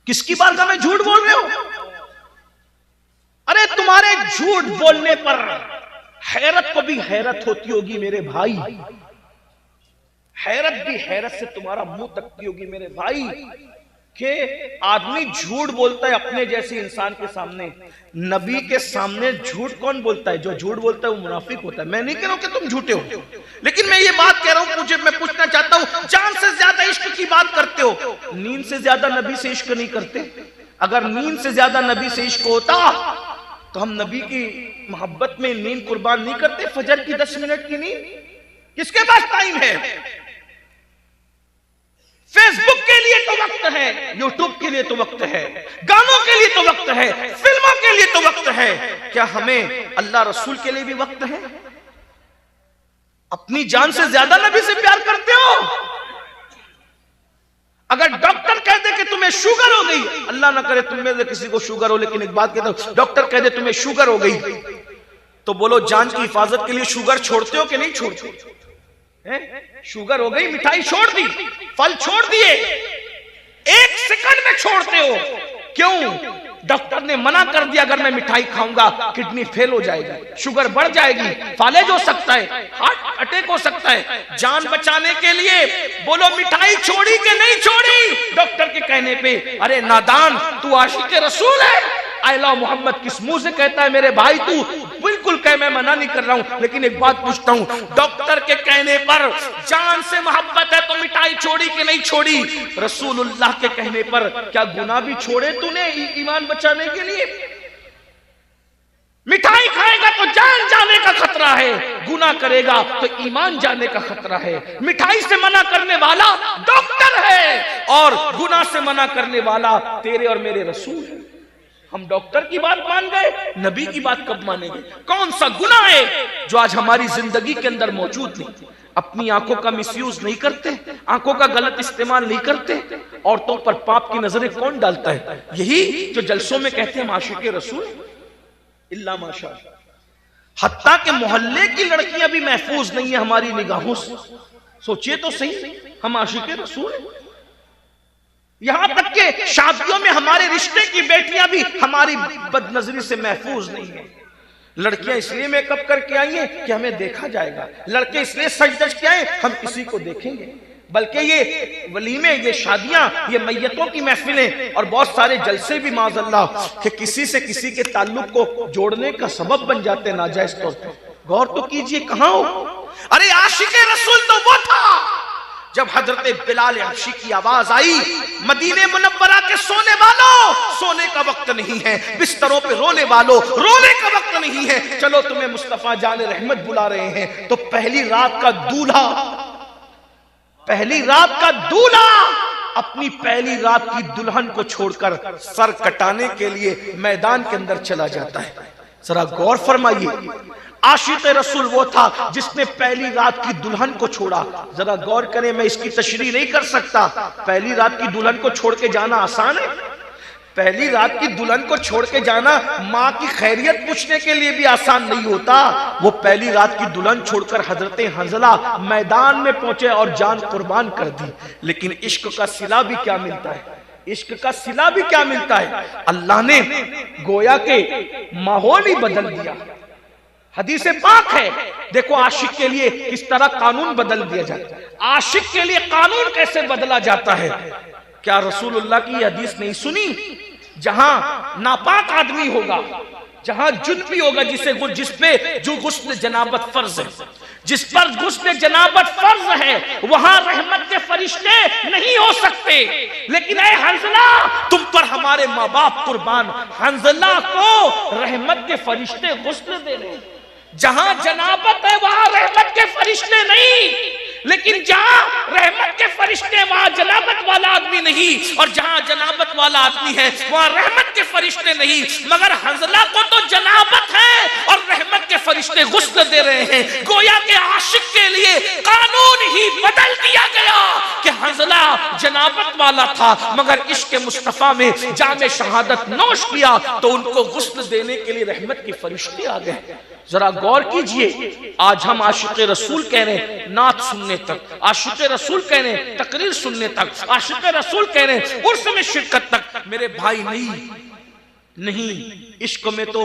किसकी बारगाह में झूठ बोल रहे हो? अरे तुम्हारे झूठ बोलने पर हैरत को भी हैरत होती होगी मेरे भाई, हैरत भी हैरत से तुम्हारा मुंह तकती होगी मेरे भाई। कि आदमी झूठ बोलता है अपने जैसे इंसान के सामने, नबी के सामने झूठ कौन बोलता है? जो झूठ बोलता है वो मुनाफिक होता है। मैं नहीं कह रहा हूं कि तुम झूठे हो, लेकिन मैं ये बात कह रहा हूं, मैं पूछना चाहता हूं, जान से ज्यादा इश्क की बात करते हो, नींद से ज्यादा नबी से इश्क नहीं करते? अगर नींद से ज्यादा नबी से इश्क होता तो हम नबी की मोहब्बत में नींद कुर्बान नहीं करते? फजर की 10 मिनट की नींद किसके पास टाइम है? फेसबुक के लिए तो वक्त है, यूट्यूब के लिए तो वक्त है, गानों के लिए तो वक्त है, फिल्मों के लिए तो वक्त है। क्या हमें अल्लाह रसूल के लिए भी वक्त है? अपनी जान से ज्यादा नबी से प्यार करते हो? अगर डॉक्टर कह दे कि तुम्हें शुगर हो गई, अल्लाह ना करे तुम में से किसी को शुगर हो, लेकिन एक बात कहता हूं, डॉक्टर कह दे तुम्हें शुगर हो गई, तो बोलो जान की हिफाजत के लिए शुगर छोड़ते हो कि नहीं छोड़ते? शुगर हो गई, मिठाई छोड़ दी, फल छोड़ दिए, 1 सेकंड में छोड़ते हो। क्यों? डॉक्टर ने मना कर दिया अगर मैं मिठाई खाऊंगा किडनी फेल हो जाएगी, शुगर बढ़ जाएगी, फालेज हो सकता है, हार्ट अटैक हो सकता है। जान बचाने के लिए बोलो मिठाई छोड़ी कि नहीं छोड़ी? डॉक्टर के कहने पे, अरे नादान तू आशिक रसूल है, आई लव मोहम्मद किस मुंह से कहता है मेरे भाई? तू बिल्कुल कह, मैं मना नहीं कर रहा हूं, लेकिन एक बात पूछता हूं, डॉक्टर के कहने पर जान से मोहब्बत है तो मिठाई छोड़ी कि नहीं छोड़ी? रसूलुल्लाह के कहने पर क्या गुनाह भी छोड़े तूने ईमान बचाने के लिए? मिठाई खाएगा तो जान जाने का खतरा है, गुनाह करेगा तो ईमान जाने का खतरा है। मिठाई से मना करने वाला डॉक्टर है और गुनाह से मना करने वाला तेरे और मेरे रसूल है। हम डॉक्टर की बात मान गए, नबी की बात कब मानेंगे? कौन सा गुनाह है जो आज हमारी जिंदगी के अंदर मौजूद नहीं? अपनी आंखों का मिसयूज नहीं करते, आंखों का गलत इस्तेमाल नहीं करते, औरतों पर पाप की नजरें कौन डालता है? यही जो जलसों में कहते हैं हम आशिक़े रसूल, इल्ला माशा। हत्ता के मोहल्ले की लड़कियां भी महफूज नहीं है हमारी निगाहों से। सोचिए तो सही, हम आशिक़े रसूल हैं। यहां तक के शादियों में हमारे रिश्ते की बेटियां भी हमारी बदनजरी से महफूज नहीं है। लड़कियां इसलिए मेकअप करके आई हैं कि हमें देखा जाएगा, लड़के इसलिए सज-धज के आए हम किसी को देखेंगे। बल्कि ये वलीमे, ये शादियां, ये मैयतों की महफिलें और बहुत सारे जलसे भी माज़अल्लाह कि किसी से किसी के ताल्लुक को जोड़ने का सबब बन जाते नाजायज तौर पर। गौर तो कीजिए, कहां हो? अरे आशिक़े रसूल तो वो था जब हजरत बिलाल हबशी की आवाज आई, मदीने मुनव्वरा के सोने वालों, सोने का वक्त नहीं है, बिस्तरों पे रोने वालों, रोने का वक्त नहीं है, चलो तुम्हें मुस्तफा जान रहमत बुला रहे हैं। तो पहली रात का दूल्हा अपनी पहली रात की दुल्हन को छोड़कर सर कटाने के लिए मैदान के अंदर चला जाता है। जरा गौर फरमाइए, आशिक़ रसूल वो था जिसने पहली रात की दुल्हन को छोड़ा। जरा गौर करें, मैं इसकी तशरीह नहीं कर सकता। पहली रात की दुल्हन को छोड़ के जाना आसान है? पहली रात की दुल्हन को छोड़ के जाना माँ की खैरियत पूछने के लिए भी आसान नहीं होता। वो पहली रात की दुल्हन छोड़कर हजरत हंजला मैदान में पहुंचे और जान कुर्बान कर दी। लेकिन इश्क का सिला भी क्या मिलता है? इश्क का सिला भी क्या मिलता है? अल्लाह ने गोया के माहौल ही बदल दिया। हदीस पाक है, देखो आशिक के लिए किस तरह कानून बदल दिया जाता है, आशिक के लिए कानून कैसे बदला जाता है। क्या रसूलुल्लाह की हदीस नहीं सुनी? जहां नापाक आदमी होगा, जहां जुनबी होगा, जिसपे जो गुस्ल जनाबत फर्ज है, जिस पर गुस्ल जनाबत फर्ज है, वहां रहमत के फरिश्ते नहीं हो सकते। लेकिन ऐ हंजला, तुम पर हमारे माँ बाप कुर्बान, हंजला को रहमत के फरिश्ते गुस्ल दे रहे हैं। जहां जनाबत है वहां रहमत के फरिश्ते नहीं, लेकिन जहां रहमत के फरिश्ते वहां जनाबत वाला आदमी नहीं, और जहां जनाबत वाला आदमी है वहां रहमत के फरिश्ते नहीं। मगर हंजला को तो जनाबत है और रहमत के फरिश्ते गुस्ल दे रहे हैं। गोया के आशिक के लिए कानून ही बदल दिया गया कि हंजला जनाबत वाला था, मगर इश्क मुस्तफा में जामे शहादत नोश किया तो उनको गुस्ल देने के लिए रहमत के फरिश्ते आ गए। जरा गौर कीजिए, आज हम आशिक़े रसूल कह रहे हैं नात सुनने तक, आशिक़े रसूल कह रहे हैं तकरीर सुनने तक, आशिक़े रसूल कह रहे हैं उर्स में शिरकत तक। मेरे भाई नहीं, नहीं, इश्क में तो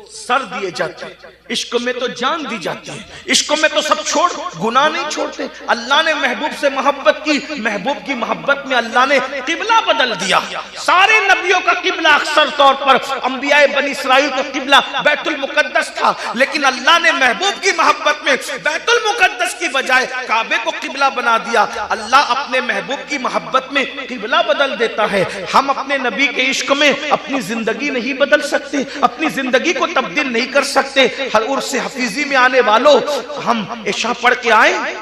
सर दिए जाते हैं, इश्क में तो जान दी जाती है, इश्क में तो सब छोड़, गुनाह नहीं छोड़ते। अल्लाह ने महबूब से मोहब्बत की, महबूब की मोहब्बत में अल्लाह ने किबला बदल दिया। सारे नबियों का किबला अक्सर तौर पर अंबियाए बनी इसराइल का किबला बैतुल मुकद्दस था, लेकिन अल्लाह ने महबूब की मोहब्बत में बैतुल मुकद्दस की बजाय काबे को किबला बना दिया। अल्लाह अपने महबूब की मोहब्बत में किबला बदल देता है। हम अपने नबी के इश्क में अपनी जिंदगी नहीं बदल सकते, अपनी जिंदगी को तब्दील नहीं कर सकते। हर उर्स से हफीजी में आने वालों, हम इशा पढ़ के आए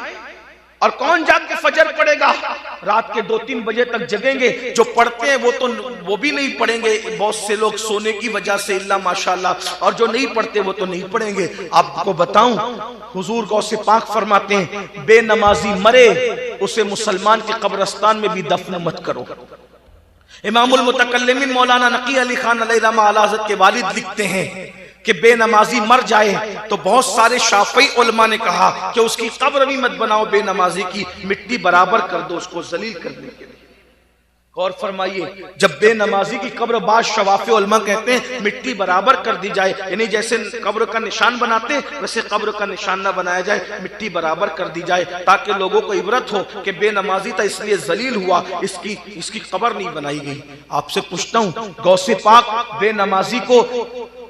और कौन जाग के फजर पढ़ेगा? रात के 2-3 बजे तक जगेंगे। जो पढ़ते हैं वो भी नहीं पढ़ेंगे, बहुत से लोग सोने की वजह से, इल्ला माशाल्लाह, और जो नहीं पढ़ते वो तो नहीं पढ़ेंगे। आपको बताऊं, हुजूर गौसे पाक फरमाते हैं, बेनमाजी मरे उसे मुसलमान के कब्रिस्तान में भी दफन मत करो। इमामुल मुतकल्लिमीन मौलाना नकी अली खान अलैहिर्रहमा आला हज़रत के वालिद लिखते हैं कि बेनमाजी मर जाए तो बहुत सारे शाफई उलमा ने कहा कि उसकी कब्र भी मत बनाओ, बेनमाजी की मिट्टी बराबर कर दो उसको जलील करने के लिए। गौर फरमाइए, जब बेनमाजी की कब्र, बाद शवाफी उलमा कहते हैं मिट्टी बराबर कर दी जाए, यानी जैसे कब्र का निशान बनाते वैसे कब्र का निशान ना बनाया जाए, मिट्टी बराबर कर दी जाए, ताकि लोगों को इबरत हो कि बेनमाजी था इसलिए जलील हुआ, इसकी कब्र नहीं बनाई गई। आपसे पूछता हूँ, गौसे पाक बेनमाजी को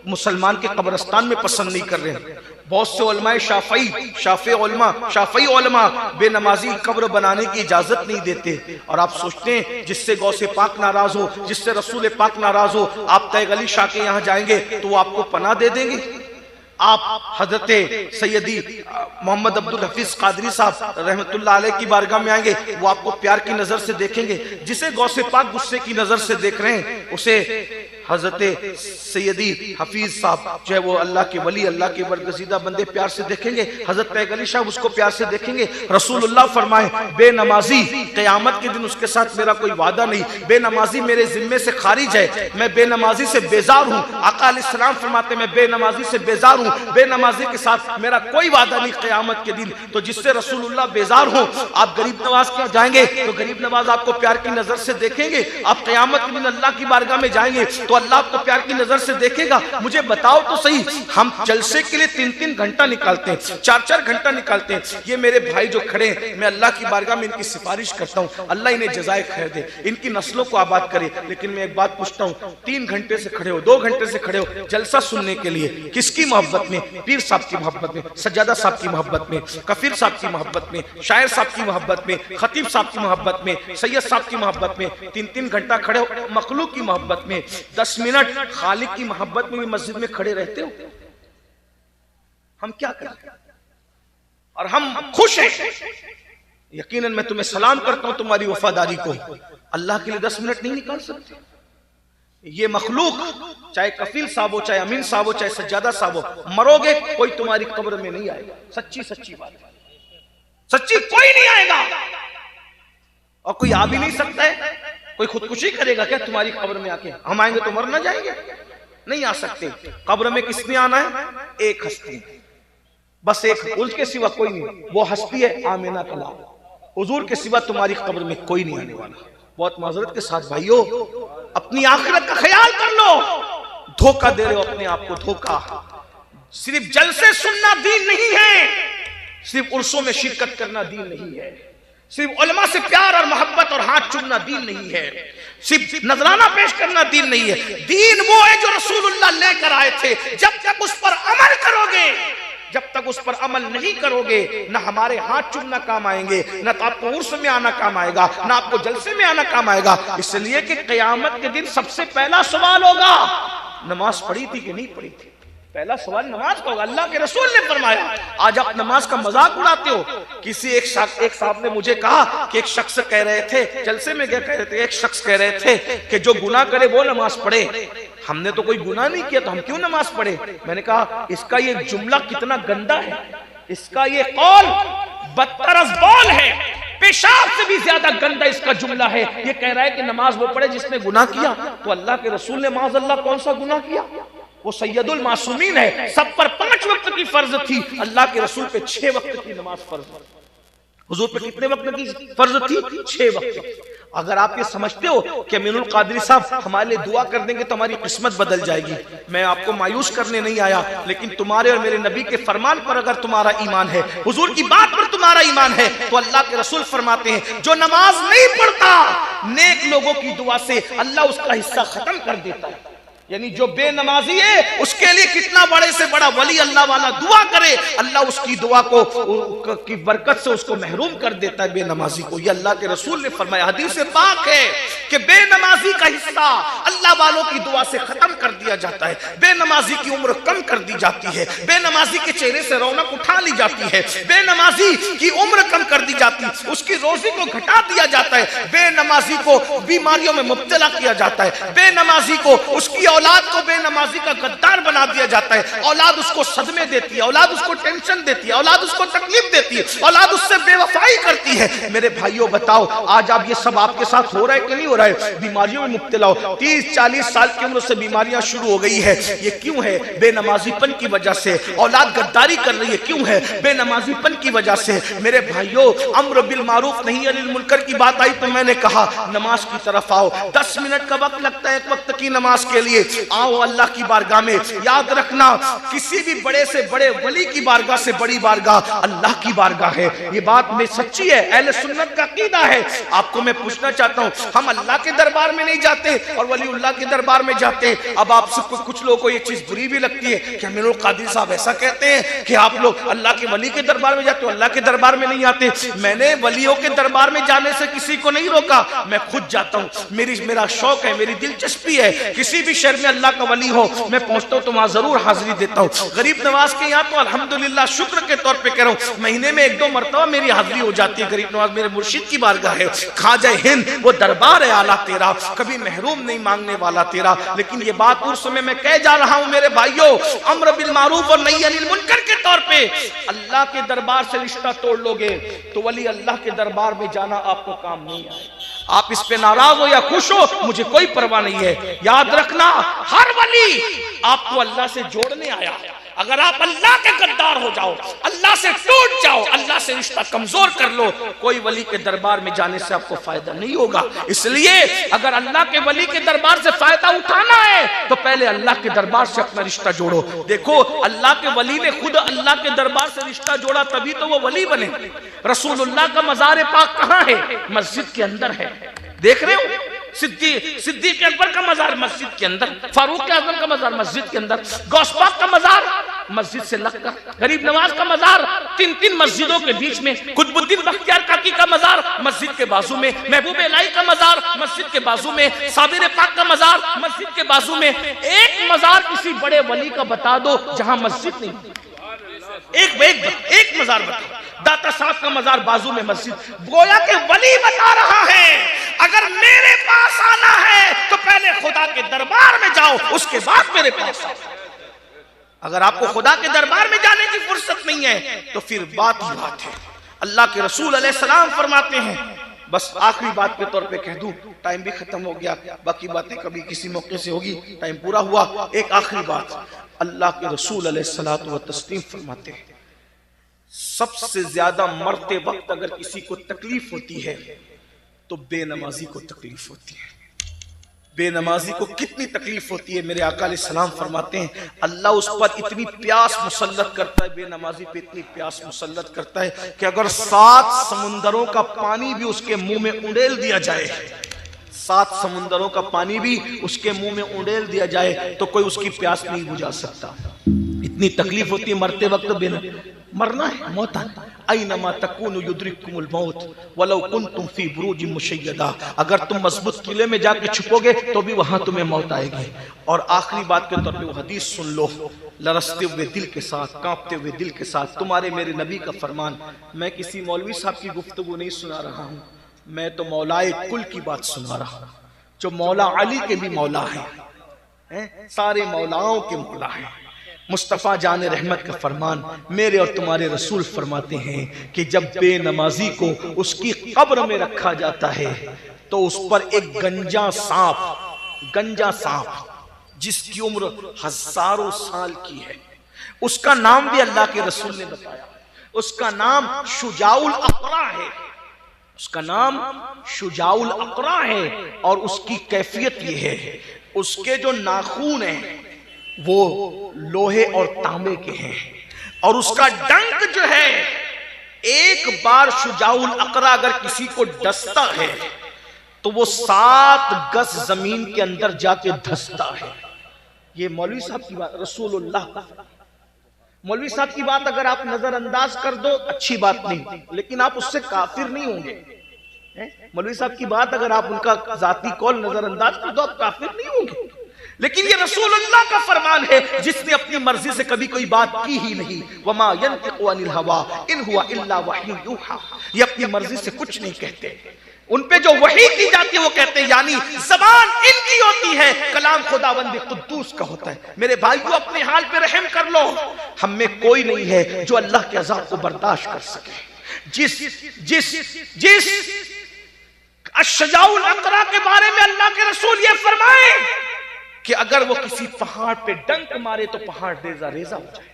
मुसलमान के कब्रिस्तान में पसंद नहीं कर रहे हैं। बहुत से उलमाए शाफई उलमा बेनमाजी कब्र बनाने की इजाजत नहीं देते। और आप सोचते हैं जिससे गौसे पाक नाराज हो, जिससे रसूल पाक नाराज हो, आप तैगली शाह के यहाँ जाएंगे तो वो आपको पनाह दे देंगे? आप हजरत सैयदी मोहम्मद अब्दुल हफीज कादरी साहब रहमतुल्लाह अलैह की बारगाह में आएंगे, वो आपको प्यार की नजर से देखेंगे? जिसे गौसे पाक गुस्से की नजर से देख रहे हैं, उसे हजरत सैयदी हफीज साहब जो है वो अल्लाह के वली, अल्लाह के बरगजीदा बंदे प्यार से देखेंगे। हजरत तैगली शाह उसको प्यार से देखेंगे। रसूलुल्लाह फरमाए, बेनमाजी क़यामत के दिन उसके साथ मेरा कोई वादा नहीं, बेनमाजी मेरे जिम्मे से खारिज है, मैं बेनमाजी से बेजार हूँ। आका अलैहिस्सलाम फरमाते, मैं बेनमाजी से बेजार हूँ, बेनमाजी के साथ मेरा कोई वादा नहीं क़यामत के दिन। तो जिससे रसूलुल्लाह बेजार हो, आप गरीब नवाज के जाएंगे तो गरीब नवाज आपको प्यार की नजर से देखेंगे। आप क़यामत के दिन अल्लाह की बारगाह में जाएंगे तो अल्लाह आपको प्यार की नजर से देखेगा। मुझे बताओ तो सही, हम जलसे के लिए 3-3 घंटा निकालते हैं, 4-4 घंटा निकालते हैं। ये मेरे भाई जो खड़े हैं, मैं अल्लाह की बारगाह में इनकी सिफारिश करता हूँ, अल्लाह इन्हें जज़ाए खैर दे, इनकी नस्लों को आबाद करे। लेकिन मैं एक बात पूछता हूँ, 3 घंटे से खड़े हो, 2 घंटे से खड़े हो जलसा सुनने के लिए, किसकी मोहब्बत में? पीर साहब की मोहब्बत में, सज्जादा साहब की मोहब्बत में, कफीर साहब की मोहब्बत में, शायर साहब की मोहब्बत में, खतीब साहब की मोहब्बत में, सैयद साहब की मोहब्बत में। 3-3 घंटा खड़े हो मखलूक की मोहब्बत में, 10 मिनट खालिक की मोहब्बत में भी मस्जिद में खड़े रहते हो। हम क्या करें? और हम खुश हैं। यकीनन मैं तुम्हें सलाम करता हूं तुम्हारी वफादारी को। अल्लाह के लिए 10 मिनट नहीं निकाल सकते। ये मखलूक, चाहे कफील साहब हो, चाहे अमीन साहब हो, चाहे सज्जादा साहब हो, मरोगे कोई तुम्हारी कब्र में नहीं आएगा। सच्ची बात, सच्ची कोई नहीं आएगा। और कोई आ भी नहीं सकता है। कोई खुदकुशी करेगा क्या तुम्हारी कब्र में आके? हम आएंगे तो मर ना जाएंगे? नहीं आ सकते। कब्र में किसने आना है? एक हस्ती, बस एक, उसके सिवा कोई नहीं। वो हस्ती है आमिना का लाल। हुजूर के सिवा तुम्हारी कब्र में कोई नहीं आने वाला। बहुत माजरत के साथ भाइयों, अपनी आखिरत का ख्याल कर लो। धोखा दे रहे हो अपने आप को, धोखा। सिर्फ जलसे सुनना दीन नहीं है, सिर्फ उर्सों में शिरकत करना दीन नहीं है, सिर्फ उलमा से प्यार और मोहब्बत और हाथ चूमना दीन नहीं है, सिर्फ नजराना पेश करना दीन नहीं है। दीन वो है जो रसूलुल्लाह लेकर आए थे। जब तक उस पर अमल करोगे, जब तक उस पर अमल नहीं करोगे, ना हमारे हाथ चूमना काम आएंगे, ना तो आपको उर्स में आना काम आएगा, ना आपको जलसे में आना काम आएगा। इसलिए कि क़यामत के दिन सबसे पहला सवाल होगा, नमाज पढ़ी थी कि नहीं पढ़ी थी। पहला सवाल नमाज का होगा। अल्लाह के रसूल ने फरमाया। आज आप नमाज का मजाक उड़ाते हो। किसी एक साहब ने मुझे कहा कि एक शख्स कह रहे थे, जलसे में क्या कह रहे थे, एक शख्स कह रहे थे कि जो गुनाह करे वो नमाज पढ़े। हमने तो कोई गुनाह नहीं किया तो हम क्यों नमाज पढ़े? मैंने कहा इसका ये जुमला कितना गंदा है, इसका ये कौल बदतरस कौल है, पेशाब से भी ज्यादा गंदा इसका जुमला है। ये कह रहा है कि नमाज वो पढ़े जिसने गुनाह किया। तो अल्लाह के रसूल ने माज़अल्लाह कौन सा गुनाह किया? वो सैयदुल मासूमीन है। सब पर 5 वक्त की फर्ज थी, अल्लाह के रसूल पे 6 वक्त की नमाज फर्ज। हुजूर पे कितने वक्त की फर्ज थी? 6 वक्त। अगर आप ये समझते हो कि अमीनुल कादरी साहब हमारे लिए दुआ कर देंगे तो हमारी किस्मत बदल जाएगी, मैं आपको मायूस करने नहीं आया, लेकिन तुम्हारे और मेरे नबी के फरमान पर अगर तुम्हारा ईमान है, हुजूर की बात पर तुम्हारा ईमान है, तो अल्लाह के रसूल फरमाते हैं जो नमाज नहीं पढ़ता नेक लोगों की दुआ से अल्लाह उसका हिस्सा खत्म कर देता है। यानी जो बेनमाजी है उसके लिए कितना बड़े से बड़ा वली अल्लाह वाला दुआ करे, अल्लाह उसकी दुआ को की बरकत से उसको महरूम कर देता है बेनमाजी को। ये अल्लाह के रसूल ने फरमाया, हदीस से पाक है कि बेनमाजी का हिस्सा अल्लाह वालों की दुआ से खत्म कर दिया जाता है, बेनमाजी की उम्र कम कर दी जाती है, बेनमाजी के चेहरे से रौनक उठा ली जाती है, बेनमाजी की उम्र कम कर दी जाती है, उसकी रोजी को घटा दिया जाता है, बेनमाजी को बीमारियों में मुब्तला किया जाता है, बेनमाजी को उसकी औलाद को बेनमाजी का गद्दार बना दिया जाता है, औलाद उसको सदमे देती है, औलाद उसको टेंशन देती है, औलाद उसको तकलीफ देती है, औलाद उससे बेवफाई करती है। मेरे भाइयों बताओ आज आप ये सब आपके साथ हो रहा है कि नहीं हो रहा है? बीमारियों में मुब्तला हो, 30-40 साल की उम्र से बीमारियां शुरू हो गई है, ये क्यों है? बेनमाजीपन की वजह से। औलाद गद्दारी कर रही है, क्यों है? बेनमाजीपन की वजह से। मेरे भाइयों अम्र बिल मारूफ नही अनिल मुनकर की बात आई तो मैंने कहा नमाज की तरफ आओ, 10 मिनट का वक्त लगता है एक वक्त की नमाज के लिए, आओ अल्लाह की बारगाह में। याद रखना किसी भी बड़े से बड़े वली की बारगाह से बड़ी बारगाह अल्लाह की बारगाह है, ये बात में सच्ची है, अहले सुन्नत का अकीदा है। आपको मैं पूछना चाहता हूँ, हम अल्लाह के दरबार में नहीं जाते और वलीउल्लाह के दरबार में जाते हैं। अब आप सबको कुछ लोगों को ये चीज बुरी भी लगती है कि अमीनुल कादरी साहब ऐसा कहते हैं कि आप लोग अल्लाह के वली के दरबार में जाते हो, अल्लाह के दरबार में नहीं आते। मैंने वलियों के दरबार में जाने से किसी को नहीं रोका, मैं खुद जाता हूँ, मेरा शौक है, मेरी दिलचस्पी है। किसी भी शहर में अल्लाह का वली हो मैं पहुंचता हूँ तो वहां जरूर हाजिरी देता हूँ। गरीब नवाज के यहाँ तो अल्हम्दुलिल्लाह शुक्र के तौर पे कह रहा हूँ, महीने में 1-2 मरतबा मेरी हाजिरी हो जाती है। गरीब नवाज मेरे मुर्शिद की बारगाह है, खाजा हिंद वो दरबार है आला तेरा, कभी महरूम नहीं मांगने वाला तेरा। लेकिन ये बात उस समय मैं कह जा रहा हूँ मेरे भाइयों, अम्र बिल मारूफ और नही अनिल मुनकर के तौर पे अल्लाह के दरबार से रिश्ता तोड़ लोगे तो वली अल्लाह के दरबार में जाना आपको काम नहीं आए। आप इस पे नाराज हो या खुश हो मुझे कोई परवाह नहीं है। याद रखना हर वली आपको अल्लाह से जोड़ने आया। अगर आप अल्लाह के गद्दार हो जाओ, अल्लाह से टूट जाओ, अल्लाह से रिश्ता कमजोर कर लो, कोई वली के दरबार में जाने से आपको फायदा नहीं होगा। इसलिए अगर अल्लाह के वली के दरबार से फायदा उठाना है तो पहले अल्लाह के दरबार से अपना रिश्ता जोड़ो। देखो अल्लाह के वली ने खुद अल्लाह के दरबार से रिश्ता जोड़ा तभी तो वो वली बने। रसूलुल्लाह का मज़ार पाक कहाँ है? मस्जिद के अंदर है। देख रहे हो, सिद्दीक अकबर का मजार मस्जिद के अंदर, फारूक आजम का मजार मस्जिद के अंदर, गौस पाक का मजार मस्जिद से लगकर, गरीब नवाज का मजार 3 मस्जिदों के बीच में, कुतुबुद्दीन बख्तियार काकी का मजार मस्जिद के बाजू में, महबूब इलाही का मजार मस्जिद के बाजू में, साबिर पाक का मजार मस्जिद के बाजू में। एक मजार किसी बड़े वली का बता दो जहां मस्जिद नहीं, एक मजार बता। दाता साहब का मजार बाजू में मस्जिद। गोया के वली बता रहा है अगर मेरे पास आना है तो पहले खुदा के दरबार में जाओ, उसके बाद मेरे पास आओ। अगर आपको खुदा के दरबार में जाने की फुर्सत नहीं है तो फिर बात ही बात है। अल्लाह के रसूल अलैहिस्सलाम फरमाते हैं, बस आखिरी बात के तौर पे कह दूं, टाइम भी खत्म हो गया, बाकी बातें कभी किसी मौके से होगी, टाइम पूरा हुआ। एक आखिरी बात, अल्लाह के रसूल अलैहिस्सलातु व तस्लीम फरमाते हैं सबसे ज्यादा मरते वक्त अगर किसी को तकलीफ होती है तो बेनमाजी को तकलीफ होती है। बेनमाजी को कितनी तकलीफ होती है? मेरे आका अलैहिस्सलाम फरमाते हैं अल्लाह उस पर इतनी प्यास मुसल्लत करता है, बेनमाजी पे इतनी प्यास मुसल्लत करता है कि अगर 7 समुंदरों का पानी भी उसके मुंह में उंडेल दिया जाए, 7 समुंदरों का पानी भी उसके मुंह में उंडेल दिया जाए तो कोई उसकी प्यास नहीं बुझा सकता। इतनी तकलीफ होती है मरते वक्त। मरना है, मौत है। ऐनमा तकूनु युद्रिकुमुल मौत वलौ कुंतुम फी बुरूजिन मुशय्यदा। अगर तुम मजबूत किले में जाके छुपोगे तो भी वहां तुम्हें मौत आएगी। और आखिरी बात के तौर पे वो हदीस सुन लो, लरसते हुए दिल के साथ, कांपते हुए दिल के साथ, तुम्हारे मेरे नबी का फरमान। मैं किसी मौलवी साहब की गुफ्तगू नहीं सुना रहा हूँ, मैं तो मौलाए कुल की बात सुना रहा हूँ, जो मौला अली के भी मौला है, सारे मौलाओं के मौला है। मुस्तफ़ा जान रहमत का फरमान, मेरे और तुम्हारे रसूल फरमाते हैं कि जब बेनमाजी को उसकी कब्र में रखा जाता है तो उस पर एक गंजा सांप जिसकी उम्र हजारों साल की है, उसका नाम भी अल्लाह के रसूल ने बताया। उसका नाम शुजाउल अक़रा है, उसका नाम शुजाउल अक़रा है। और उसकी कैफियत ये है, उसके जो नाखून हैं वो लोहे और तांबे के हैं, और उसका डंक जो है, एक बार शुजाउल अक़रा अगर किसी को डसता है तो वो 7 गज जमीन के अंदर जाके धंसता है। ये मौलवी साहब की बात, रसूलुल्लाह का। मौलवी साहब की बात अगर आप नजरअंदाज कर दो अच्छी बात नहीं, लेकिन आप उससे काफिर नहीं होंगे। मौलवी साहब की बात अगर आप उनका जाती कौल नजरअंदाज कर दो आप काफिर नहीं होंगे, लेकिन ये रसूलुल्लाह का फरमान है जिसने अपनी मर्जी से कभी कोई बात की ही नहीं। वमा यंतिक़ु अनिल हवा इन हुवा इल्ला वह्युन यूहा। ये अपनी मर्जी से कुछ नहीं कहते, उन पे जो वही की जाती है वो कहते हैं, यानी जबान इनकी होती है, कलाम खुदावंद कुद्दूस का होता है। मेरे भाइयों अपने हाल पे रहम कर लो, हम में कोई नहीं है जो अल्लाह के अज़ाब को बर्दाश्त कर सके। जिस अश्शजाउल अक़रा के बारे में अल्लाह के रसूल ये फरमाए कि अगर वो किसी पहाड़ पे डंक मारे तो पहाड़ रेजा रेजा हो जाए,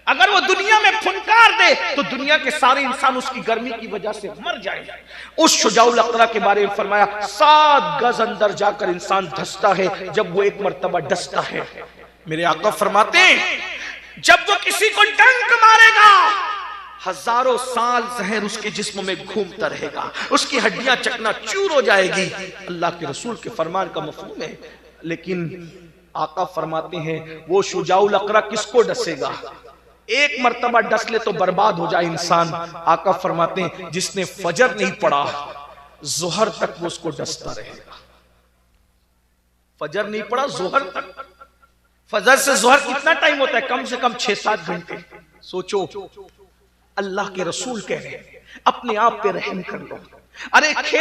अगर वो दुनिया में फुनकार दे तो दुनिया के सारे इंसान उसकी गर्मी की वजह से मर जाए। उस शुजाउल अक़रा के बारे में फरमाया 7 गज अंदर जाकर इंसान धंसता है जब वो एक मर्तबा डसता है। मेरे आका फरमाते हैं जब वो किसी को डंक मारेगा हजारों साल जहर उसके जिस्म में घूमता रहेगा, उसकी हड्डियां चकनाचूर हो जाएगी। अल्लाह के रसूल के फरमान का मफहूम है, लेकिन आका फरमाते हैं वो शुजाउल अक़रा किसको डसेगा? एक मर्तबा डस ले तो बर्बाद हो जाए इंसान। आका फरमाते हैं जिसने फजर नहीं पढ़ा जोहर तक वो उसको डसता रहेगा। फजर नहीं पढ़ा जोहर तक, फजर से जोहर कितना टाइम होता है? कम से कम 6-7 घंटे। सोचो, अल्लाह के रसूल कह रहे हैं अपने आप पे रहम कर लो। अरे